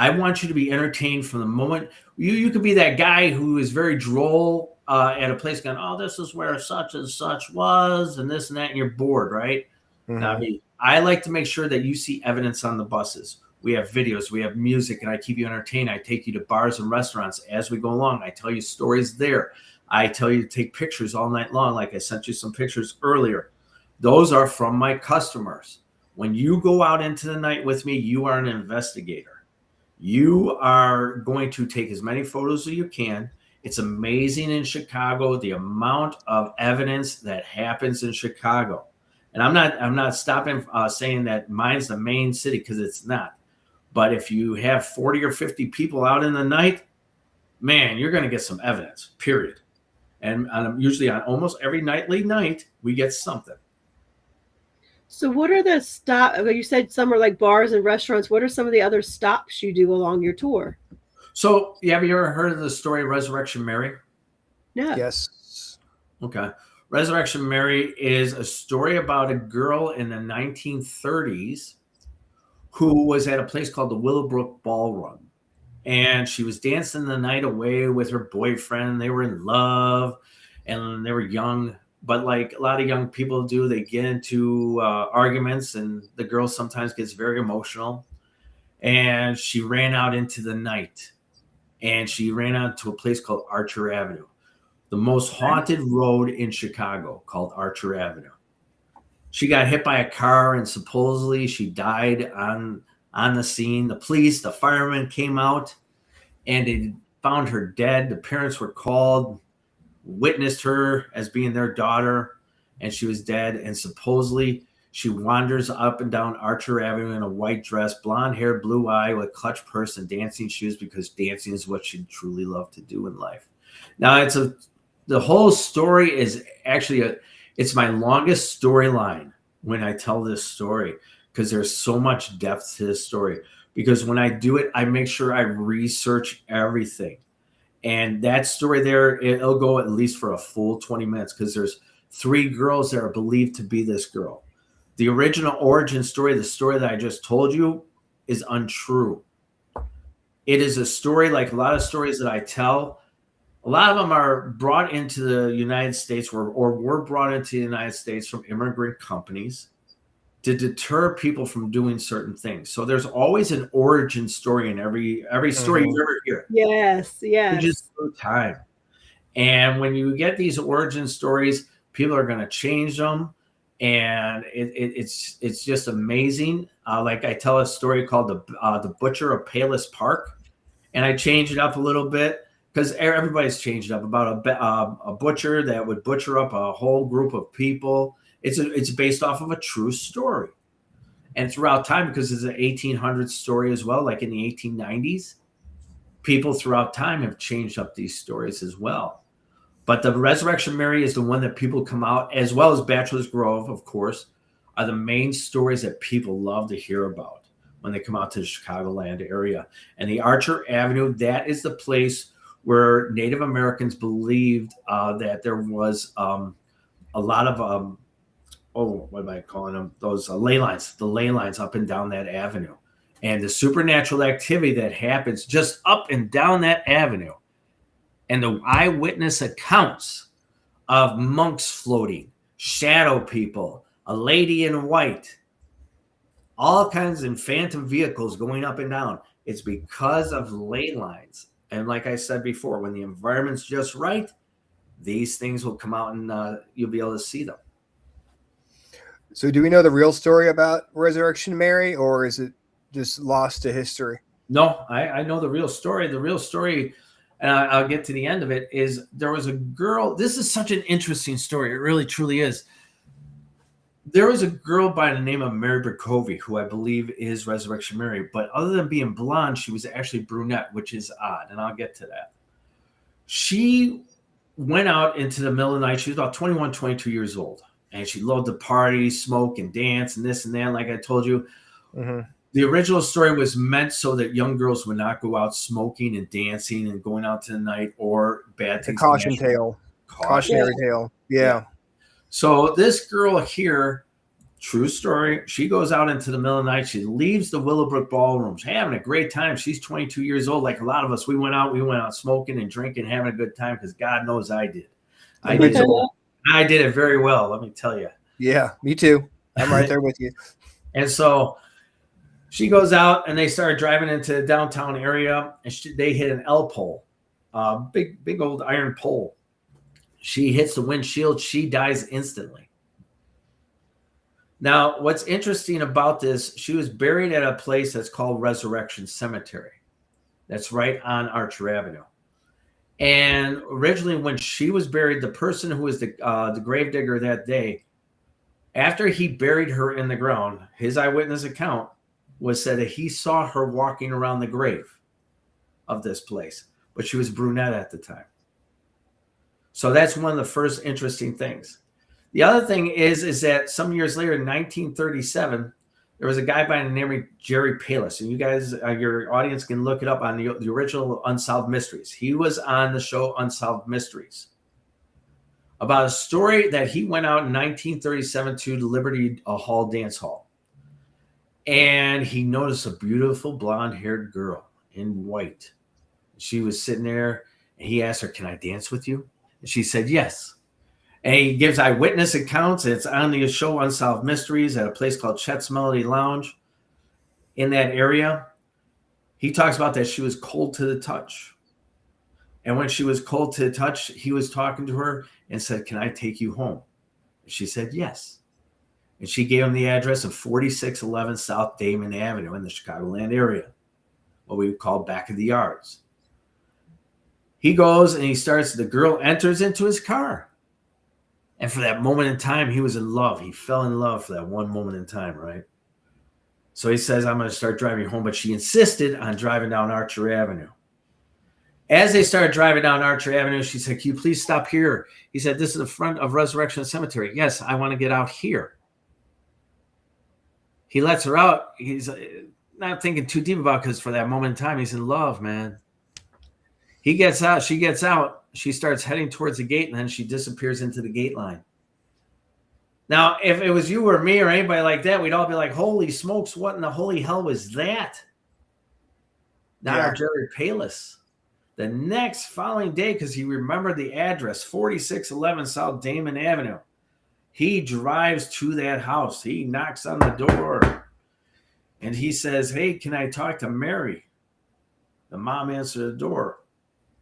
I want you to be entertained from the moment. You could be that guy who is very droll at a place going, oh, this is where such and such was, and this and that, and you're bored, right? Now, I like to make sure that you see evidence on the buses. We have videos, we have music, and I keep you entertained. I take you to bars and restaurants as we go along. I tell you stories there. I tell you to take pictures all night long, like I sent you some pictures earlier. Those are from my customers. When you go out into the night with me, you are an investigator. You are going to take as many photos as you can. It's amazing in Chicago, the amount of evidence that happens in Chicago. And I'm not stopping saying that mine's the main city, because it's not. But if you have 40 or 50 people out in the night, man, you're going to get some evidence, period. And usually on almost every nightly night, we get something. So what are the stop? You said some are like bars and restaurants. What are some of the other stops you do along your tour? So have you ever heard of the story Resurrection Mary? No. Yes. Okay. Resurrection Mary is a story about a girl in the 1930s who was at a place called the Willowbrook Ballroom. And she was dancing the night away with her boyfriend. They were in love and they were young. But like a lot of young people do, they get into arguments, and the girl sometimes gets very emotional. And she ran out into the night. And she ran out to a place called Archer Avenue, the most haunted road in Chicago, called Archer Avenue. She got hit by a car, and supposedly she died on the scene. The police, the firemen came out, and they found her dead. The parents were called, witnessed her as being their daughter, and she was dead. And supposedly she wanders up and down Archer Avenue in a white dress, blonde hair, blue eye, with clutch purse and dancing shoes, because dancing is what she truly loved to do in life. Now, the whole story is actually it's my longest storyline when I tell this story, because there's so much depth to this story. Because when I do it, I make sure I research everything. And that story there, it'll go at least for a full 20 minutes, because there's 3 girls that are believed to be this girl. The original origin story, the story that I just told you, is untrue. It is a story like a lot of stories that I tell. A lot of them are brought into the United States or were brought into the United States from immigrant companies to deter people from doing certain things. So there's always an origin story in every story you ever hear. Yes, yes. Just through time. And when you get these origin stories, people are going to change them. And it's just amazing. Like I tell a story called the Butcher of Palis Park. And I change it up a little bit, because everybody's changed up, about a butcher that would butcher up a whole group of people. It's based off of a true story. And throughout time, because it's an 1800s story as well, like in the 1890s, people throughout time have changed up these stories as well. But the Resurrection Mary is the one that people come out, as well as Bachelor's Grove, of course, are the main stories that people love to hear about when they come out to the Chicagoland area. And the Archer Avenue, that is the place where Native Americans believed that there was a lot of, what am I calling them? Those ley lines, the ley lines up and down that avenue. And the supernatural activity that happens just up and down that avenue. And the eyewitness accounts of monks floating, shadow people, a lady in white, all kinds of phantom vehicles going up and down. It's because of ley lines. And like I said before, when the environment's just right, these things will come out and you'll be able to see them. So do we know the real story about Resurrection Mary, or is it just lost to history? No, I know the real story. The real story, and I'll get to the end of it, is there was a girl. This is such an interesting story. It really, truly is. There was a girl by the name of Mary Berkovey, who I believe is Resurrection Mary. But other than being blonde, she was actually brunette, which is odd. And I'll get to that. She went out into the middle of the night. She was about 21, 22 years old. And she loved to party, smoke, and dance, and this and that, like I told you. Mm-hmm. The original story was meant so that young girls would not go out smoking and dancing and going out to the night, or bad things. Cautionary tale. Yeah. So this girl here, True story. She goes out into the middle of the night. She leaves the Willowbrook Ballroom. She's having a great time. She's 22 years old. Like a lot of us, we went out smoking and drinking, having a good time because God knows I did. I did it very well, let me tell you. Yeah, me too. I'm right there with you. And so she goes out and they start driving into the downtown area and they hit an L pole, big old iron pole. She hits the windshield. She dies instantly. Now, what's interesting about this, she was buried at a place that's called Resurrection Cemetery. That's right on Archer Avenue. And originally when she was buried, the person who was the gravedigger that day, after he buried her in the ground, his eyewitness account was said that he saw her walking around the grave of this place, but she was brunette at the time. So that's one of the first interesting things. The other thing is that some years later, in 1937, there was a guy by the name of Jerry Palis, and you guys, your audience can look it up on the original Unsolved Mysteries. He was on the show Unsolved Mysteries about a story that he went out in 1937 to the Liberty Hall dance hall, and he noticed a beautiful blonde-haired girl in white. She was sitting there, and he asked her, "Can I dance with you?" And she said yes. And he gives eyewitness accounts. It's on the show Unsolved Mysteries at a place called Chet's Melody Lounge in that area. He talks about that she was cold to the touch. And when she was cold to the touch, he was talking to her and said, "Can I take you home?" And she said yes. And she gave him the address of 4611 South Damon Avenue in the Chicagoland area, what we would call back of the yards. He goes and the girl enters into his car. And for that moment in time, he was in love. He fell in love for that one moment in time, right? So he says, "I'm going to start driving you home." But she insisted on driving down Archer Avenue. As they started driving down Archer Avenue, she said, "Can you please stop here?" He said, "This is the front of Resurrection Cemetery." "Yes, I want to get out here." He lets her out. He's not thinking too deep about it because for that moment in time, he's in love, man. He gets out. She gets out. She starts heading towards the gate, and then she disappears into the gate line. Now, if it was you or me or anybody like that, we'd all be like, "Holy smokes, what in the holy hell was that?" Not our Jerry Palis. The next following day, because he remembered the address, 4611 South Damon Avenue, he drives to that house. He knocks on the door, and he says, "Hey, can I talk to Mary?" The mom answered the door.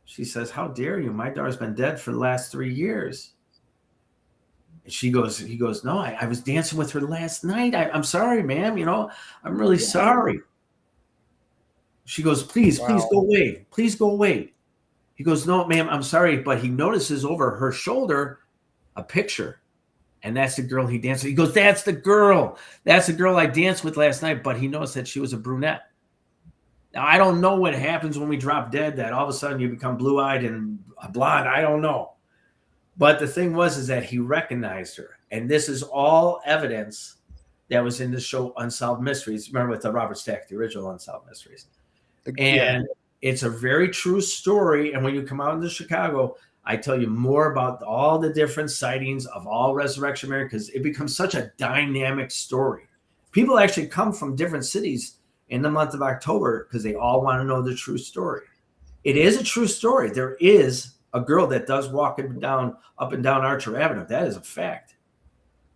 She says, "How dare you? My daughter's been dead for the last 3 years." And he goes, "No, I was dancing with her last night. I'm sorry, ma'am. I'm really sorry." She goes, please go away. Please go away. He goes, "No, ma'am, I'm sorry." But he notices over her shoulder a picture. And that's the girl he danced with. He goes, "That's the girl. That's the girl I danced with last night." But he noticed that she was a brunette. Now, I don't know what happens when we drop dead, that all of a sudden you become blue-eyed and blonde. I don't know. But the thing is that he recognized her. And this is all evidence that was in the show Unsolved Mysteries. Remember with Robert Stack, the original Unsolved Mysteries. And it's a very true story. And when you come out into Chicago, I tell you more about all the different sightings of all Resurrection Mary, because it becomes such a dynamic story. People actually come from different cities in the month of October because they all want to know the true story. It is a true story. There is a girl that does walk up and down Archer Avenue. That is a fact.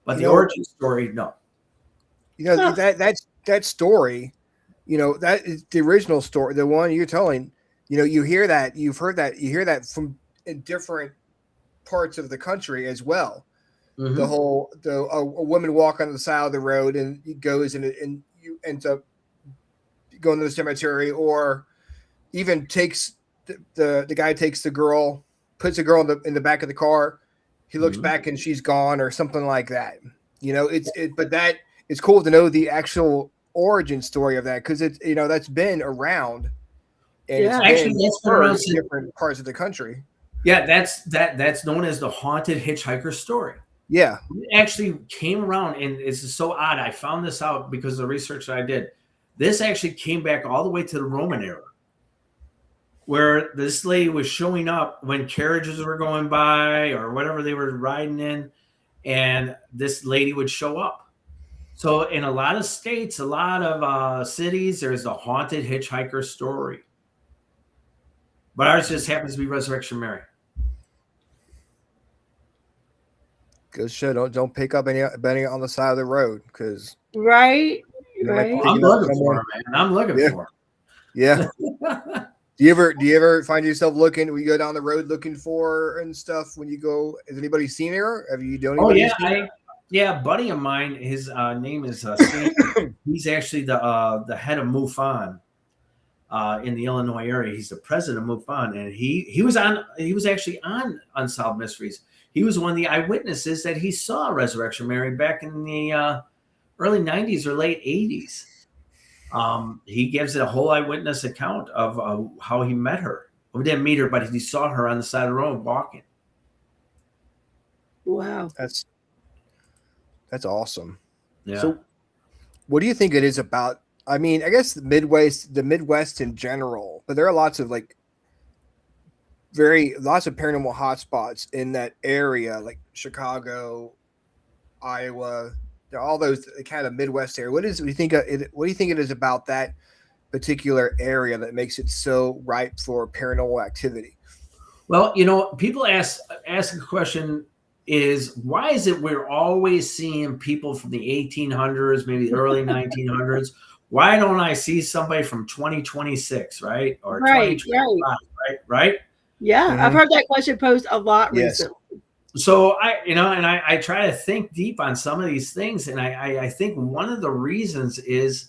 But the origin story, no. That story, that is the original story, the one you're telling. You hear that, you hear that from in different parts of the country as well. Mm-hmm. A woman walk on the side of the road and he goes and you ends up going to the cemetery, or even takes the guy takes the girl, puts the girl in the back of the car. He looks back and she's gone, or something like that. But that it's cool to know the actual origin story of that, because that's been around. And it's been around in different parts of the country. Yeah, that's known as the haunted hitchhiker story. Yeah, it actually came around, and it's so odd. I found this out because of the research that I did. This actually came back all the way to the Roman era, where this lady was showing up when carriages were going by or whatever they were riding in, and this lady would show up. So in a lot of states, a lot of cities, there's a haunted hitchhiker story. But ours just happens to be Resurrection Mary. Good show. Don't pick up any on the side of the road because right. I'm looking for him, man. I'm looking for him. Yeah. Do you ever find yourself looking when you go down the road looking for and stuff when you go? Has anybody seen her? Have you done? Oh yeah, a buddy of mine. His name is Steve. He's actually the head of MUFON in the Illinois area. He's the president of MUFON, and he was actually on Unsolved Mysteries. He was one of the eyewitnesses that he saw Resurrection Mary back in the early 90s or late 80s. He gives a whole eyewitness account of how he met her. We didn't meet her, but he saw her on the side of the road walking. Wow. That's awesome. Yeah. So what do you think it is about? I mean, I guess the Midwest in general, but there are lots of paranormal hotspots in that area, like Chicago, Iowa, all those kind of Midwest area. What do you think it is about that particular area that makes it so ripe for paranormal activity? Well, people ask the question is, why is it we're always seeing people from the 1800s, maybe the early 1900s? Why don't I see somebody from 2026, right? Or 2025, right? Yeah, I've heard that question posed a lot recently. So I try to think deep on some of these things, and I think one of the reasons is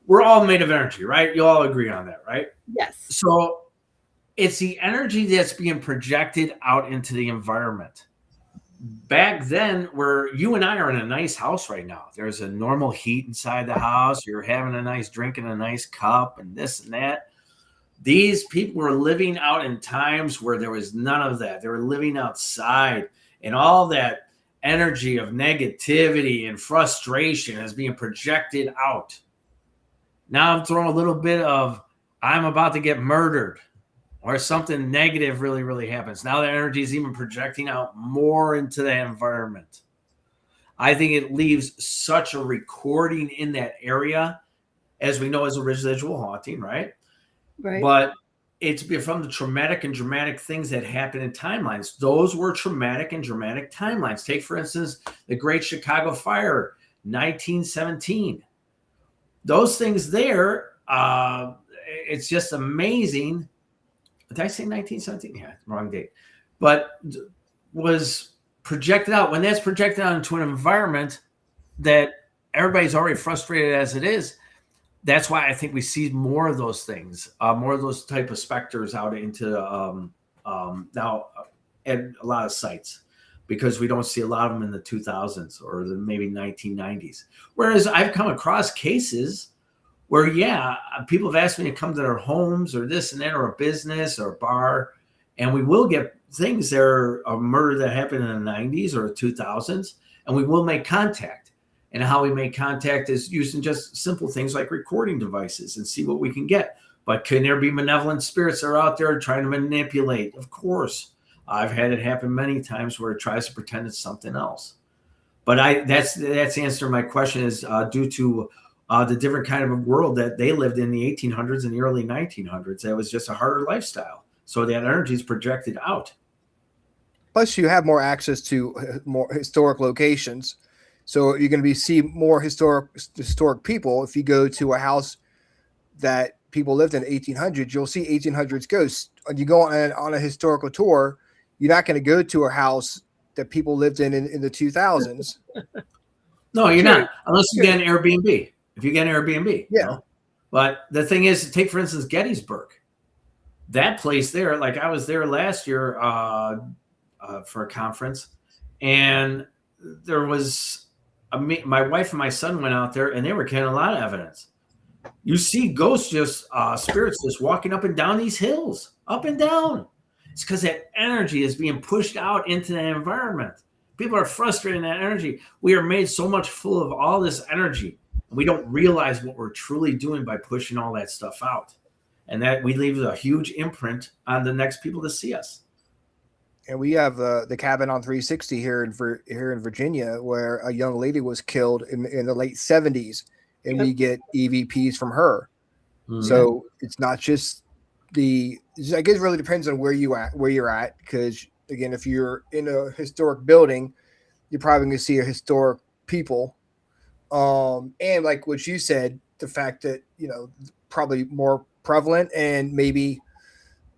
we're all made of energy, right? You all agree on that, right? Yes. So it's the energy that's being projected out into the environment. Back then, where you and I are in a nice house right now, there's a normal heat inside the house. You're having a nice drink in a nice cup and this and that. These people were living out in times where there was none of that. They were living outside, and all that energy of negativity and frustration is being projected out. Now I'm throwing a little bit of, I'm about to get murdered, or something negative really, really happens. Now the energy is even projecting out more into the environment. I think it leaves such a recording in that area, as we know, as a residual haunting, right? Right. But it's from the traumatic and dramatic things that happen in timelines. Those were traumatic and dramatic timelines. Take, for instance, the Great Chicago Fire, 1917. Those things there, it's just amazing. Did I say 1917? Yeah, wrong date. But was projected out. When that's projected out into an environment that everybody's already frustrated as it is, that's why I think we see more of those things, more of those type of specters out into now at a lot of sites, because we don't see a lot of them in the 2000s or the maybe 1990s. Whereas I've come across cases where, people have asked me to come to their homes or this and that, or a business or a bar, and we will get things that are a murder that happened in the 90s or 2000s, and we will make contact. And how we make contact is using just simple things like recording devices and see what we can get. But can there be malevolent spirits that are out there trying to manipulate? Of course. I've had it happen many times where it tries to pretend it's something else. But that's the answer to my question is due to the different kind of a world that they lived in the 1800s and the early 1900s. That was just a harder lifestyle. So that energy is projected out. Plus, you have more access to more historic locations. So you're going to see more historic people. If you go to a house that people lived in the 1800s, you'll see 1800s ghosts. When you go on a historical tour, you're not going to go to a house that people lived in the 2000s. No, you're not, unless you get an Airbnb. If you get an Airbnb, yeah. But the thing is, take for instance Gettysburg. That place there, like I was there last year for a conference, and there was. My wife and my son went out there, and they were getting a lot of evidence. You see ghosts, spirits just walking up and down these hills, up and down. It's because that energy is being pushed out into the environment. People are frustrated in that energy. We are made so much full of all this energy, and we don't realize what we're truly doing by pushing all that stuff out. And that we leave a huge imprint on the next people to see us. And we have the cabin on 360 here in Virginia, where a young lady was killed in the late 70s, and we get EVPs from her. So it's not just I guess it really depends on where you're at. Because again, if you're in a historic building, you're probably going to see a historic people. And like what you said, the fact that, probably more prevalent, and maybe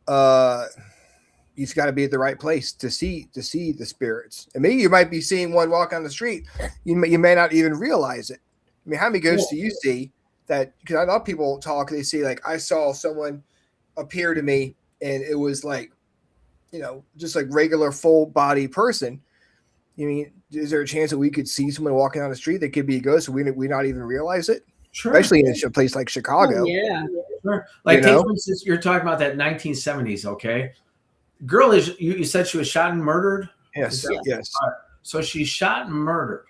you've got to be at the right place to see the spirits. And maybe you might be seeing one walk on the street. You may not even realize it. I mean, how many ghosts do you see that? Because I know people talk, they say like, I saw someone appear to me, and it was like, just like regular full body person. You mean, is there a chance that we could see someone walking on the street that could be a ghost and we not even realize it? Sure. Especially in a place like Chicago. Oh, yeah. Sure. Like, take, for instance, you're talking about that 1970s, okay? Girl you said she was shot and murdered? Yes. Yes. Right. So she's shot and murdered.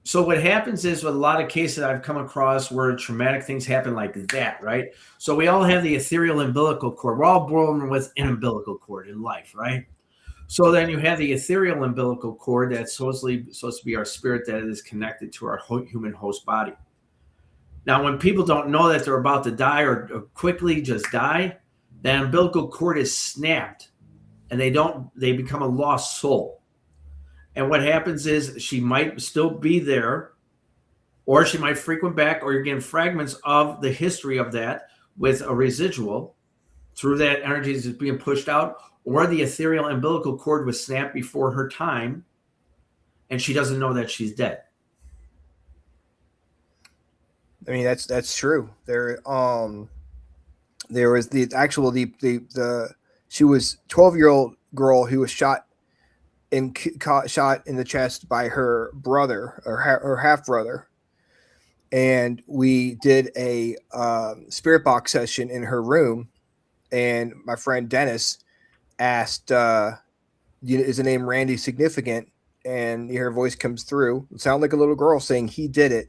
So what happens is, with a lot of cases I've come across where traumatic things happen like that, right? So we all have the ethereal umbilical cord. We're all born with an umbilical cord in life, right? So then you have the ethereal umbilical cord that's supposed to be our spirit that is connected to our human host body. Now, when people don't know that they're about to die or quickly just die, that umbilical cord is snapped, and they become a lost soul. And what happens is, she might still be there, or she might frequent back, or you're getting fragments of the history of that with a residual through that energy that's being pushed out, or the ethereal umbilical cord was snapped before her time, and she doesn't know that she's dead. I mean, that's true. There was she was 12-year-old girl who was shot in the chest by her brother, or her half brother, and we did a spirit box session in her room, and my friend Dennis asked, is the name Randy significant? And her voice comes through. It sounded like a little girl saying he did it.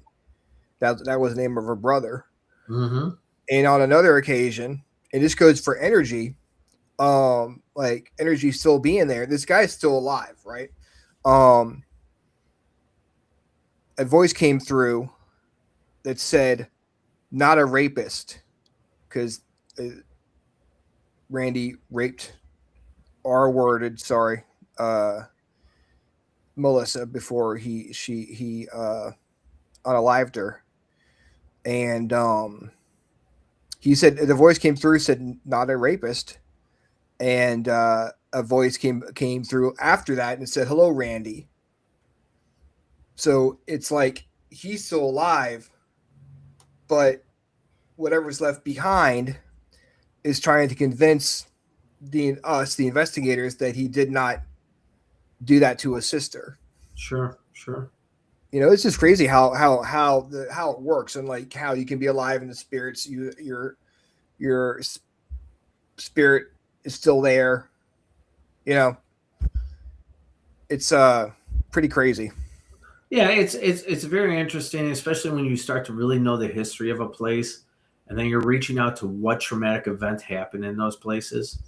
That was the name of her brother. Mm-hmm. And on another occasion, and this goes for energy, like energy still being there. This guy's still alive, right? A voice came through that said, "Not a rapist," because Randy raped, R-worded, sorry, Melissa before he unalived her. And he said, the voice came through, said, "Not a rapist." And a voice came through after that and said, "Hello, Randy." So it's like he's still alive, but whatever's left behind is trying to convince the investigators, that he did not do that to his sister. Sure. It's just crazy how it works, and like how you can be alive in the spirits. Your spirit is still there. It's pretty crazy. Yeah, it's very interesting, especially when you start to really know the history of a place, and then you're reaching out to what traumatic event happened in those places.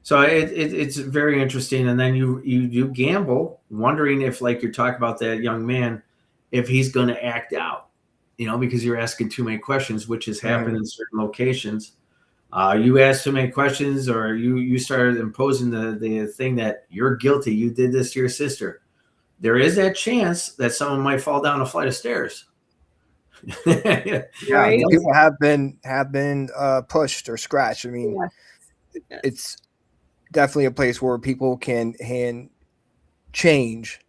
So it's very interesting. And then you gamble, wondering if, like you're talking about that young man, if he's going to act out, because you're asking too many questions, which has happened in certain locations. You ask too many questions, or you started imposing the thing that you're guilty. You did this to your sister. There is that chance that someone might fall down a flight of stairs. Yeah, right? People have been pushed or scratched. I mean, it's definitely a place where people can change.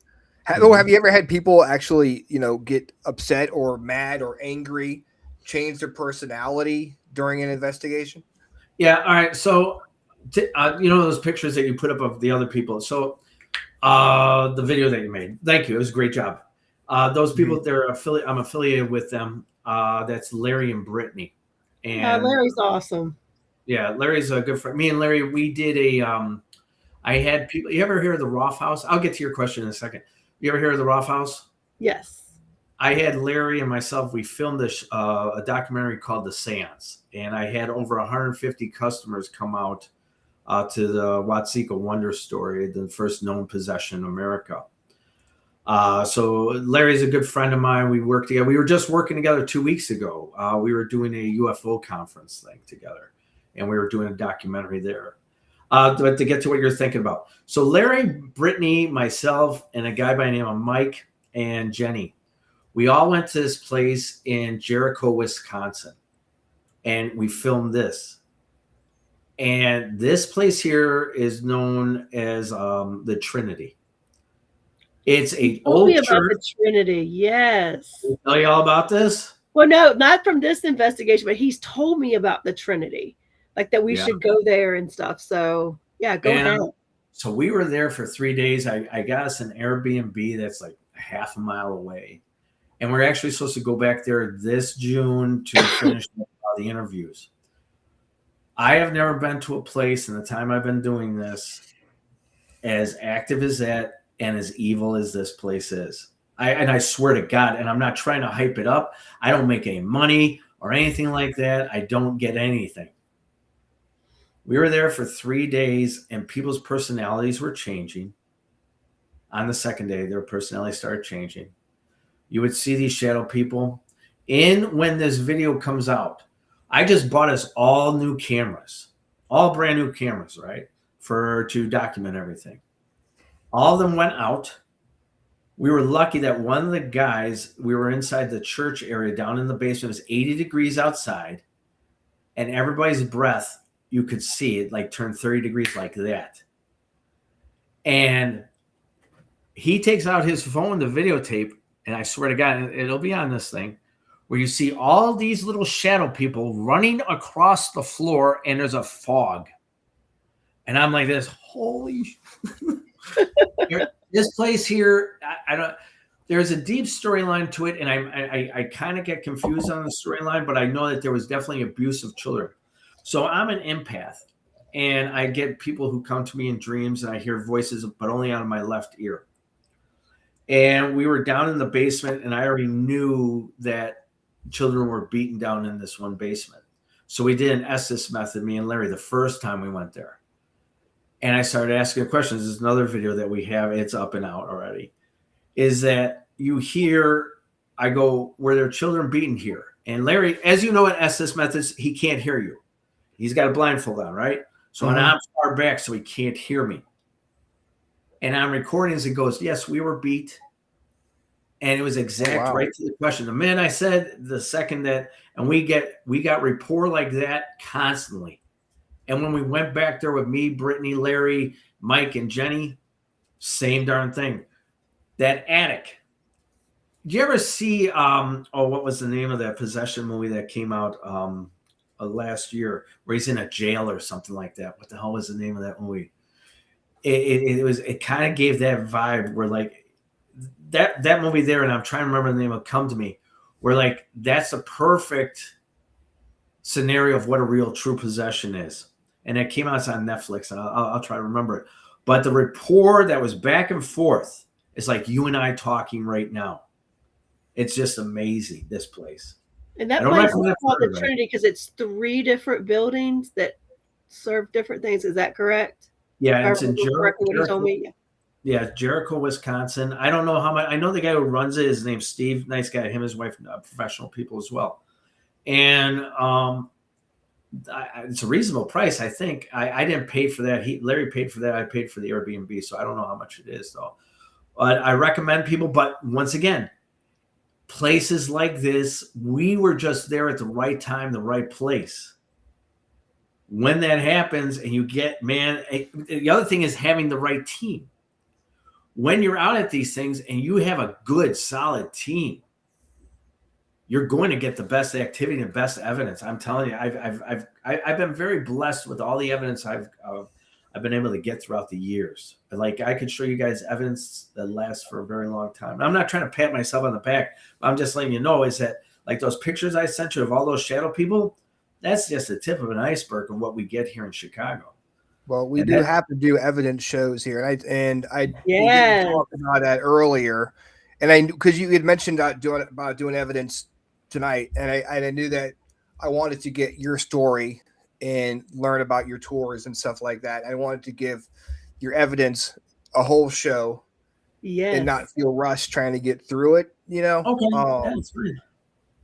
Have you ever had people actually, get upset or mad or angry, change their personality during an investigation? Yeah. All right. So, those pictures that you put up of the other people. So, the video that you made, thank you. It was a great job. Those people, I'm affiliated with them. That's Larry and Brittany. And Larry's awesome. Yeah, Larry's a good friend. Me and Larry, we did I had people. You ever hear of the Roth House? I'll get to your question in a second. You ever hear of the Roth House? Yes. I had Larry and myself. We filmed a documentary called The Seance, and I had over 150 customers come out to the Watsika Wonder story, the first known possession in America. So Larry's a good friend of mine. We work together. We were just working together 2 weeks ago. We were doing a UFO conference thing together, and we were doing a documentary there. But to get to what you're thinking about. So Larry, Brittany, myself, and a guy by the name of Mike and Jenny, we all went to this place in Jericho, Wisconsin, and we filmed this. And this place here is known as the Trinity. It's a old me about church. the Trinity. Yes. Tell you all about this? Well, no, not from this investigation, but he's told me about the Trinity, like that we should go there and stuff. So yeah, go ahead. So we were there for 3 days. I got us an Airbnb that's like half a mile away, and we're actually supposed to go back there this June to finish the interviews. I have never been to a place in the time I've been doing this as active as that and as evil as this place is. I swear to God, and I'm not trying to hype it up. I don't make any money or anything like that. I don't get anything. We were there for 3 days, and people's personalities were changing. On the second day, their personalities started changing. You would see these shadow people. When this video comes out, I just bought us all new cameras, all brand new cameras, right, to document everything. All of them went out. We were lucky that one of the guys, we were inside the church area down in the basement. It was 80 degrees outside, and everybody's breath, you could see it like turn 30 degrees like that. And he takes out his phone to videotape, and I swear to God, it'll be on this thing, where you see all these little shadow people running across the floor, and there's a fog. And I'm like this, holy this place here, I don't. There's a deep storyline to it, and I kind of get confused on the storyline, but I know that there was definitely abuse of children. So I'm an empath, and I get people who come to me in dreams, and I hear voices, but only out of my left ear. And we were down in the basement, and I already knew that children were beaten down in this one basement. So we did an Estes method, me and Larry, the first time we went there. And I started asking questions. There's another video that we have. It's up and out already. Is that you hear, I go, were there children beaten here? And Larry, as you know, in Estes methods, he can't hear you. He's got a blindfold on, right? So and I'm far back, so he can't hear me. And I'm recording as it goes, yes, we were beat. And it was exact right to the question. The minute I said, the second that, and we got rapport like that constantly. And when we went back there with me, Brittany, Larry, Mike, and Jenny, same darn thing. That attic. Did you ever see, what was the name of that possession movie that came out last year, where he's in a jail or something like that? What the hell was the name of that movie? It kind of gave that vibe where like that movie there, and I'm trying to remember the name, will come to me, where like that's a perfect scenario of what a real true possession is. And it came out, it's on Netflix, and I'll try to remember it. But the rapport that was back and forth is like you and I talking right now. It's just amazing, this place. And that place is called the Trinity because it's 3 different buildings that serve different things. Is that correct? Yeah, it's in Jericho. Yeah, Jericho, Wisconsin. I don't know how much. I know the guy who runs it. His name's Steve. Nice guy. Him and his wife, professional people as well. And it's a reasonable price, I think. I didn't pay for that. Larry paid for that. I paid for the Airbnb, so I don't know how much it is, though. But I recommend people. But once again, places like this, we were just there at the right time, the right place. When that happens, and you get, the other thing is having the right team. When you're out at these things and you have a good, solid team, you're going to get the best activity and best evidence. I'm telling you, I've been very blessed with all the evidence I've been able to get throughout the years. Like I could show you guys evidence that lasts for a very long time. I'm not trying to pat myself on the back. I'm just letting you know is that like those pictures I sent you of all those shadow people, that's just the tip of an iceberg of what we get here in Chicago. Well, we do have to do evidence shows here, and I didn't talk about that earlier, and because you had mentioned about doing evidence tonight, and I knew that I wanted to get your story and learn about your tours and stuff like that. I wanted to give your evidence a whole show and not feel rushed trying to get through it, you know? Okay. That's fine.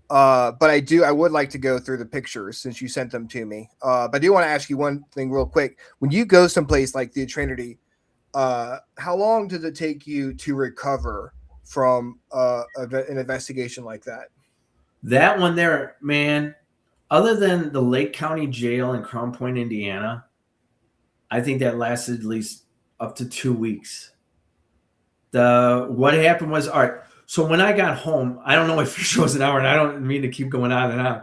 But I would like to go through the pictures since you sent them to me. But I do want to ask you one thing real quick. When you go someplace like the Trinity, how long does it take you to recover from an investigation like that? That one there, man, other than the Lake County Jail in Crown Point, Indiana, I think that lasted at least up to 2 weeks. What happened was, all right, so when I got home, I don't know if your show's an hour, and I don't mean to keep going on and on,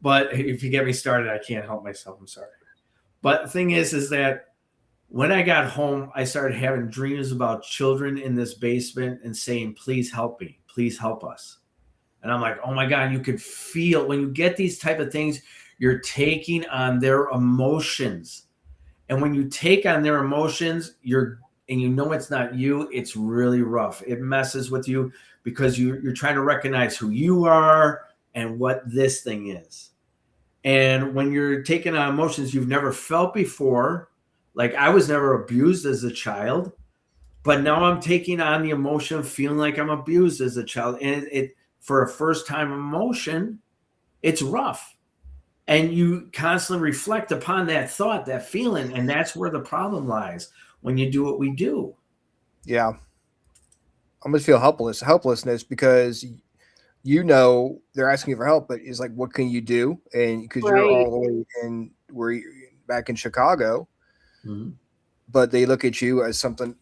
but if you get me started, I can't help myself. I'm sorry. But the thing is that when I got home, I started having dreams about children in this basement and saying, please help me, please help us. And I'm like, oh my God, you could feel when you get these type of things, you're taking on their emotions. And when you take on their emotions, and you know it's not you, it's really rough. It messes with you because you're trying to recognize who you are and what this thing is. And when you're taking on emotions you've never felt before, like I was never abused as a child, but now I'm taking on the emotion of feeling like I'm abused as a child. And it for a first time emotion, it's rough. And you constantly reflect upon that thought, that feeling. And that's where the problem lies when you do what we do. Yeah. I almost feel helplessness because you know they're asking you for help, but it's like, what can you do? And because you're all the way in where you're back in Chicago, but they look at you as someone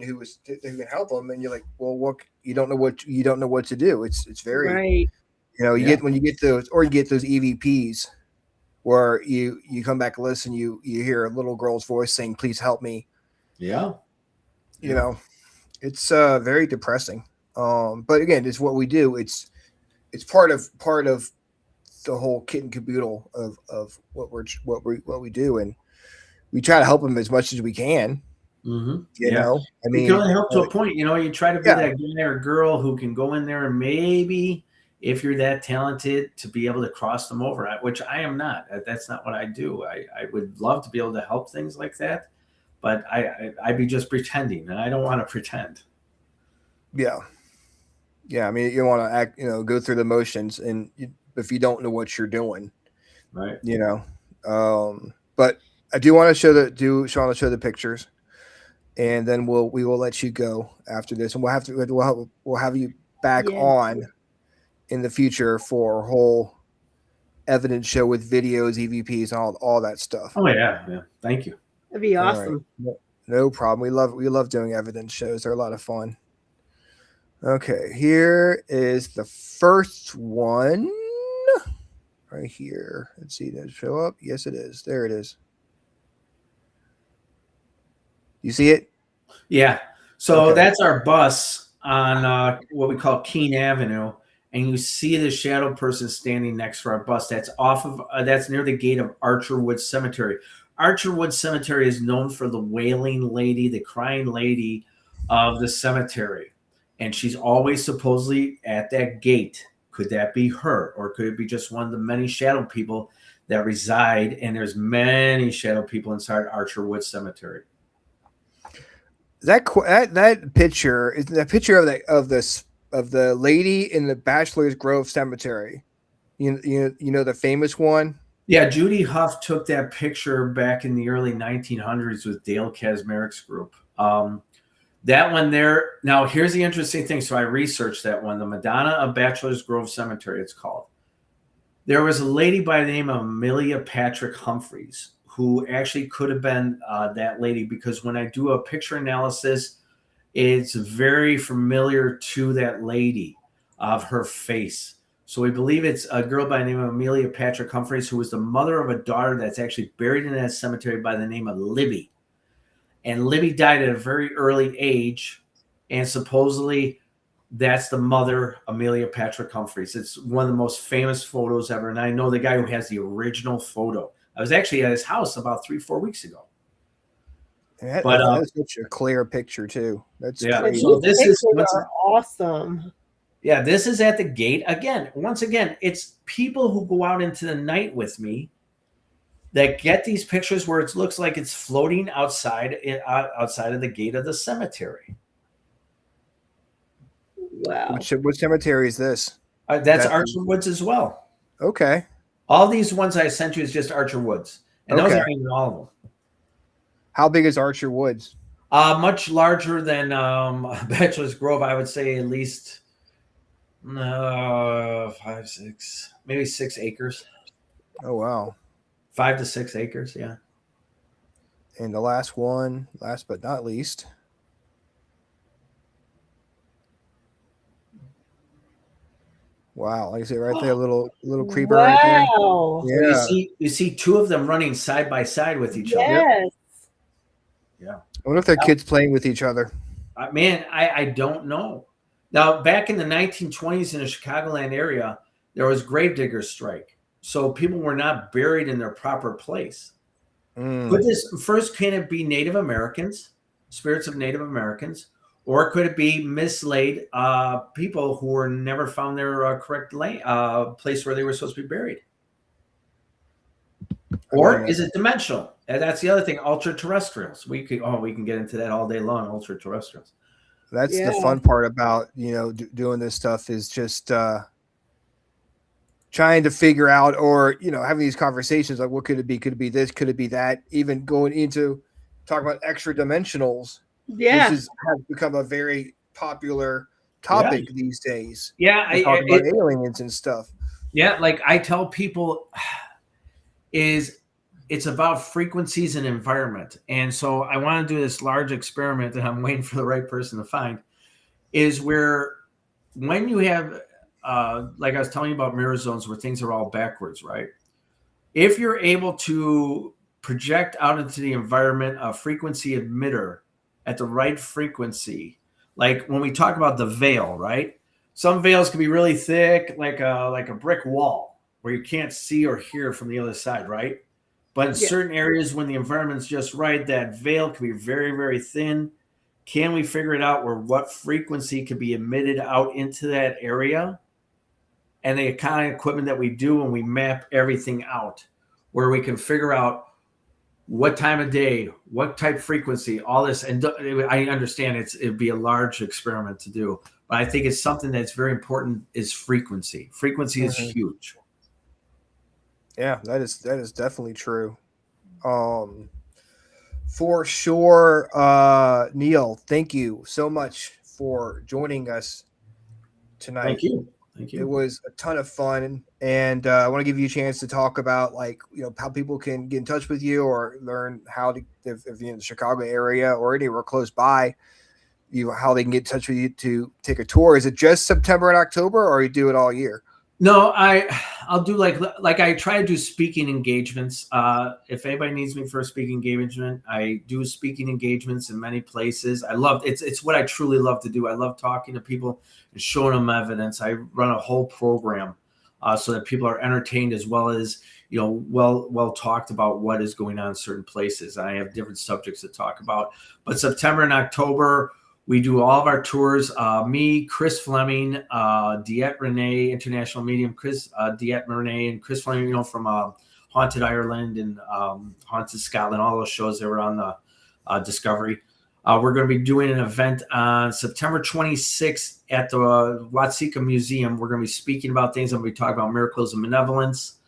who can help them, and you're like, well, what you don't know what to do. It's very you know, when you get those EVPs where you come back and listen, you hear a little girl's voice saying, please help me. Yeah. You know, it's very depressing. But again, it's what we do. It's part of the whole kit and caboodle of what we do, and we try to help them as much as we can. You know, I mean, you can only help to a point. You know, you try to be that guy or girl who can go in there and maybe, if you're that talented, to be able to cross them over, which I am not. That's not what I do. I would love to be able to help things like that, but I'd be just pretending, and I don't want to pretend. Yeah. I mean, you want to act, you know, go through the motions, and if you don't know what you're doing, right? You know, but I do want to show the pictures, and then we will let you go after this, and we'll have you back on in the future for a whole evidence show with videos, EVPs, and all that stuff. Oh yeah. Thank you. That'd be awesome. Right. No problem. We love doing evidence shows. They're a lot of fun. Okay, here is the first one right here. Let's see, did it show up? Yes, it is. There it is. You see it? Yeah. So that's our bus on what we call Keene Avenue, and you see the shadow person standing next to our bus. That's that's near the gate of Archerwood Cemetery. Archerwood Cemetery is known for the wailing lady, the crying lady of the cemetery. And she's always supposedly at that gate. Could that be her? Or could it be just one of the many shadow people that reside? And there's many shadow people inside Archerwood Cemetery. That picture is the picture of the lady in the Bachelor's Grove Cemetery. You know the famous one? Yeah, Judy Huff took that picture back in the early 1900s with Dale Kaczmarek's group. That one there. Now, here's the interesting thing. So I researched that one. The Madonna of Bachelor's Grove Cemetery, it's called. There was a lady by the name of Amelia Patrick Humphreys who actually could have been that lady, because when I do a picture analysis, it's very familiar to that lady of her face. So we believe it's a girl by the name of Amelia Patrick Humphreys, who was the mother of a daughter that's actually buried in that cemetery by the name of Libby. And Libby died at a very early age, and supposedly that's the mother, Amelia Patrick Humphreys. It's one of the most famous photos ever, and I know the guy who has the original photo. I was actually at his house about 3-4 weeks ago. That's such a clear picture too. That's great. So this is awesome. Yeah, this is at the gate. Once again, it's people who go out into the night with me that get these pictures where it looks like it's floating outside of the gate of the cemetery. Wow. What cemetery is this? That's Archer Woods as well. Okay. All these ones I sent you is just Archer Woods, and those aren't even all of them. How big is Archer Woods? Much larger than Bachelor's Grove. I would say at least 5, 6, maybe 6 acres. Oh wow. 5 to 6 acres, yeah. And the last one, last but not least. Wow, like I said, right there, little creeper right there. Wow. Yeah. You see 2 of them running side by side with each other. Yes. Yeah. I wonder if they're kids playing with each other. Man, I don't know. Now, back in the 1920s in the Chicagoland area, there was gravedigger strike. So people were not buried in their proper place. Could this first, can it be Native Americans, spirits of Native Americans, or could it be mislaid people who were never found their correct place where they were supposed to be buried? Or is it dimensional? And that's the other thing, ultra terrestrials. We can get into that all day long, ultra terrestrials. That's the fun part about, doing this stuff is just trying to figure out, or having these conversations like, what could it be? Could it be this? Could it be that? Even going into talking about extra dimensionals, which has become a very popular topic these days. Yeah, talking about aliens and stuff. Yeah, like I tell people, it's about frequencies and environment, and so I want to do this large experiment that I'm waiting for the right person to find. Is where when you have like I was telling you about mirror zones where things are all backwards, right? If you're able to project out into the environment a frequency emitter at the right frequency, like when we talk about the veil, right? Some veils can be really thick, like a brick wall where you can't see or hear from the other side, right? But in certain areas, when the environment's just right, that veil can be very, very thin. Can we figure it out where what frequency could be emitted out into that area? And the kind of equipment that we do when we map everything out, where we can figure out what time of day, what type of frequency, all this. And I understand it'd be a large experiment to do, but I think it's something that's very important is frequency. Frequency is huge. Yeah, that is definitely true. For sure. Neil, thank you so much for joining us tonight. Thank you. It was a ton of fun, and I want to give you a chance to talk about how people can get in touch with you or learn how to, if you're in the Chicago area or anywhere close by, how they can get in touch with you to take a tour. Is it just September and October, or you do it all year? No, I'll do like I try to do speaking engagements. If anybody needs me for a speaking engagement, I do speaking engagements in many places. I love it's what I truly love to do. I love talking to people and showing them evidence. I run a whole program so that people are entertained as well as well talked about what is going on in certain places. I have different subjects to talk about. But September and October, we do all of our tours. Me, Chris Fleming, Diet Renee, International Medium, Diet Renee, and Chris Fleming, from Haunted Ireland and Haunted Scotland, all those shows that were on the Discovery. We're going to be doing an event on September 26th at the Watsika Museum. We're going to be speaking about things. I'm going to be talking about miracles and benevolence.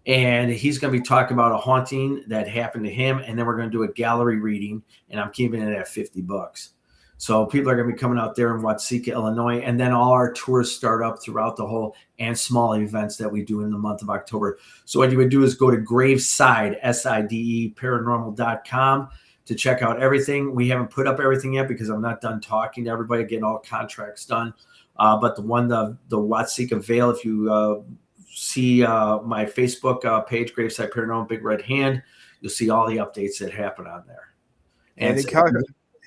And he's going to be talking about a haunting that happened to him. And then we're going to do a gallery reading, and I'm keeping it at $50. So people are going to be coming out there in Watsika, Illinois, and then all our tours start up throughout the whole and small events that we do in the month of October. So what you would do is go to Graveside, SIDE, paranormal.com to check out everything. We haven't put up everything yet because I'm not done talking to everybody, getting all contracts done. But the Watsika Vale, if you see my Facebook page, Graveside Paranormal, Big Red Hand, you'll see all the updates that happen on there.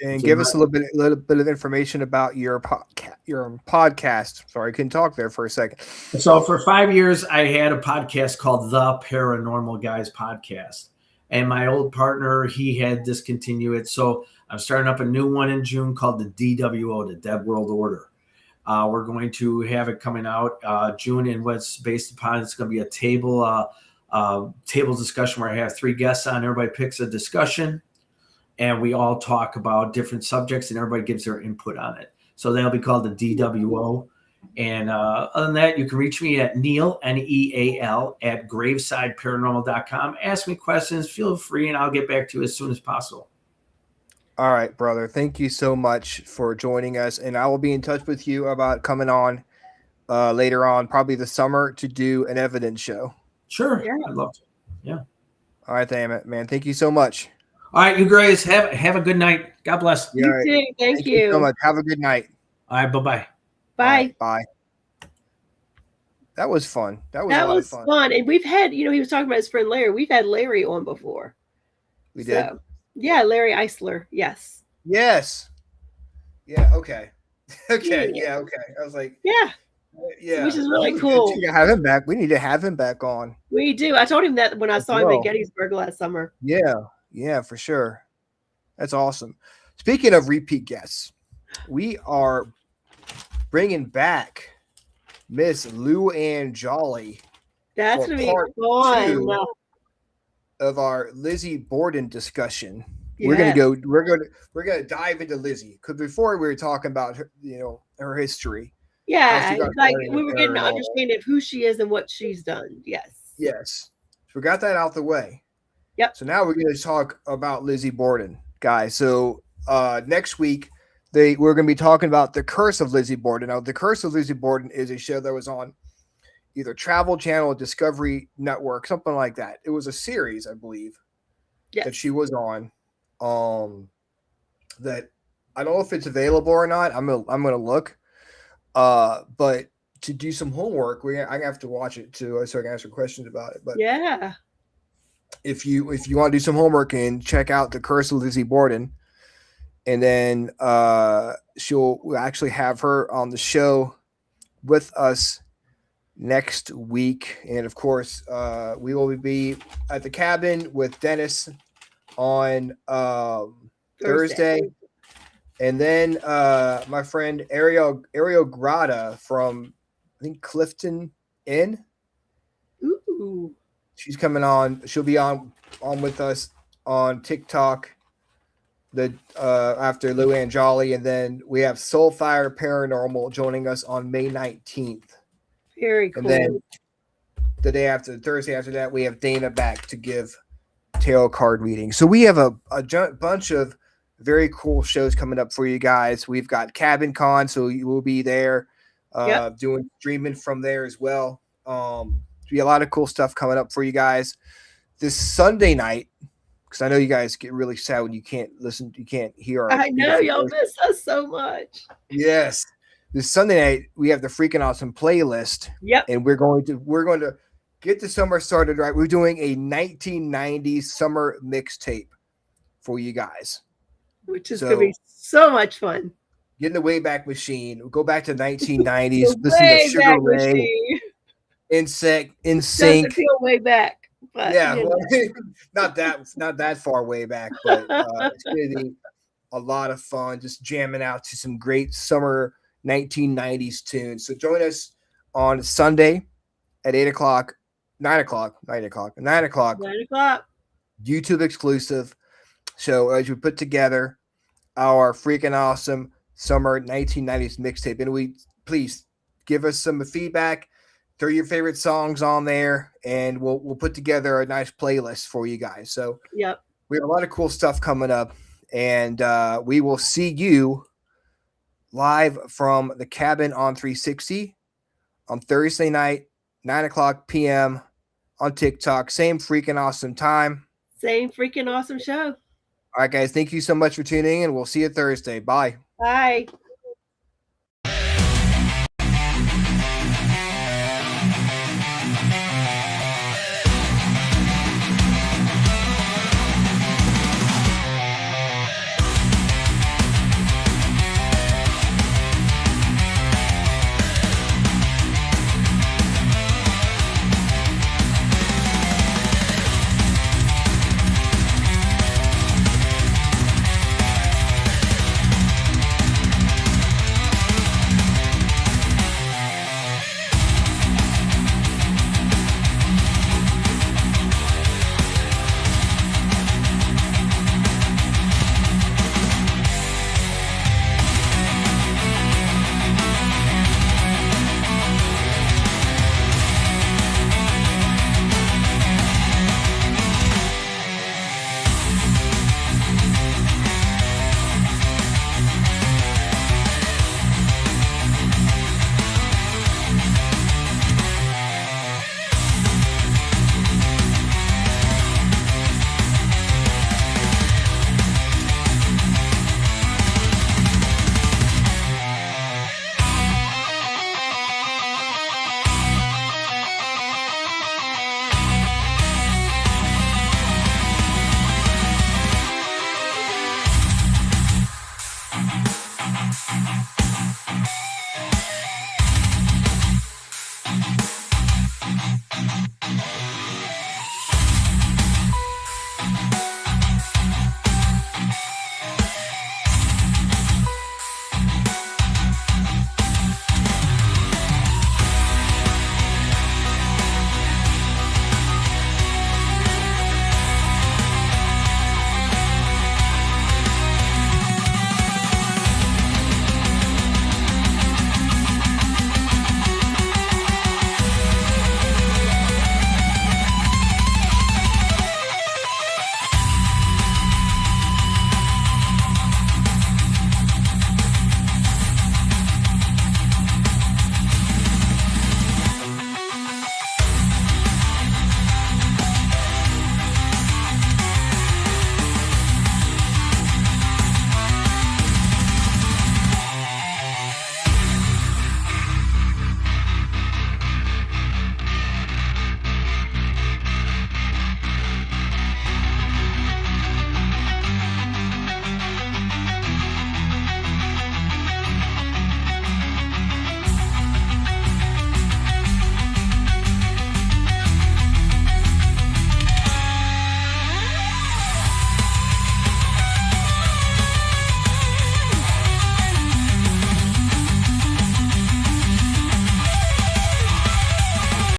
And give us a little bit of information about your podcast. Sorry, I couldn't talk there for a second. So for 5 years, I had a podcast called The Paranormal Guys Podcast. And my old partner, he had discontinued it. So I'm starting up a new one in June called the DWO, the Dead World Order. We're going to have it coming out June, and what's based upon, it's going to be a table table discussion where I have 3 guests on. Everybody picks a discussion, and we all talk about different subjects, and everybody gives their input on it. So that'll be called the DWO. And other than that, you can reach me at Neal, Neal, at gravesideparanormal.com. Ask me questions. Feel free, and I'll get back to you as soon as possible. All right, brother. Thank you so much for joining us. And I will be in touch with you about coming on later on, probably the summer, to do an evidence show. Sure. Yeah. I'd love to. Yeah. All right, damn it, man. Thank you so much. All right, you guys have a good night. God bless. You too. Thank you so much. Have a good night. All right, bye-bye. Bye. Bye. That was fun. That was fun. And we've had, he was talking about his friend Larry. We've had Larry on before. We did? Yeah, Larry Eisler. Yes. Yes. Yeah, okay. Okay. Yeah, okay. I was like, yeah. Yeah. Which is really cool. We have him back. We need to have him back on. We do. I told him that when I saw him in Gettysburg last summer. Yeah. Yeah, for sure. That's awesome. Speaking of repeat guests, we are bringing back Miss Lou Ann Jolly. That's gonna be fun. Of our Lizzie Borden discussion. Yes. We're gonna dive into Lizzie, because before we were talking about her, her history. Yeah, like we were getting an understanding of who she is and what she's done. Yes. Yes. So we got that out the way. Yep. So now we're going to talk about Lizzie Borden, guys. So next week we're going to be talking about The Curse of Lizzie Borden. Now, The Curse of Lizzie Borden is a show that was on either Travel Channel or Discovery Network, something like that. It was a series, I believe, that she was on. That I don't know if it's available or not. I'm gonna look. But to do some homework, I have to watch it too, so I can answer questions about it. But yeah, if you want to do some homework and check out The Curse of Lizzie Borden, and then we'll actually have her on the show with us next week. And of course, we will be at the cabin with Dennis on Thursday. And then my friend Ariel Grata from, I think, Clifton Inn. Ooh. She's coming on. She'll be on with us on TikTok after Lou Ann Jolly. And then we have Soulfire Paranormal joining us on May 19th. Very cool. And then the day after, Thursday after that, we have Dana back to give tarot card readings. So we have a bunch of very cool shows coming up for you guys. We've got Cabin Con, so you will be there doing streaming from there as well. Be a lot of cool stuff coming up for you guys this Sunday night, because I know you guys get really sad when you can't listen, you can't hear. I know y'all miss us so much. Yes, this Sunday night we have the Freakin Awesome playlist. Yep, and we're going to get the summer started right. We're doing a 1990s summer mixtape for you guys, which is going to be so much fun. Get in the Wayback Machine. We'll go back to 1990s. Listen to Sugar Ray, NSYNC. Doesn't feel way back, but well, not that far way back. But it's going to be a lot of fun, just jamming out to some great summer 1990s tunes. So join us on Sunday at 9 o'clock. YouTube exclusive. So as we put together our Freakin Awesome Summer 1990s mixtape, and please give us some feedback, throw your favorite songs on there, and we'll put together a nice playlist for you guys. So we have a lot of cool stuff coming up, and we will see you live from the cabin on 360 on Thursday night, 9 o'clock p.m. on TikTok. Same Freakin Awesome time. Same Freakin Awesome show. All right, guys. Thank you so much for tuning in. We'll see you Thursday. Bye. Bye.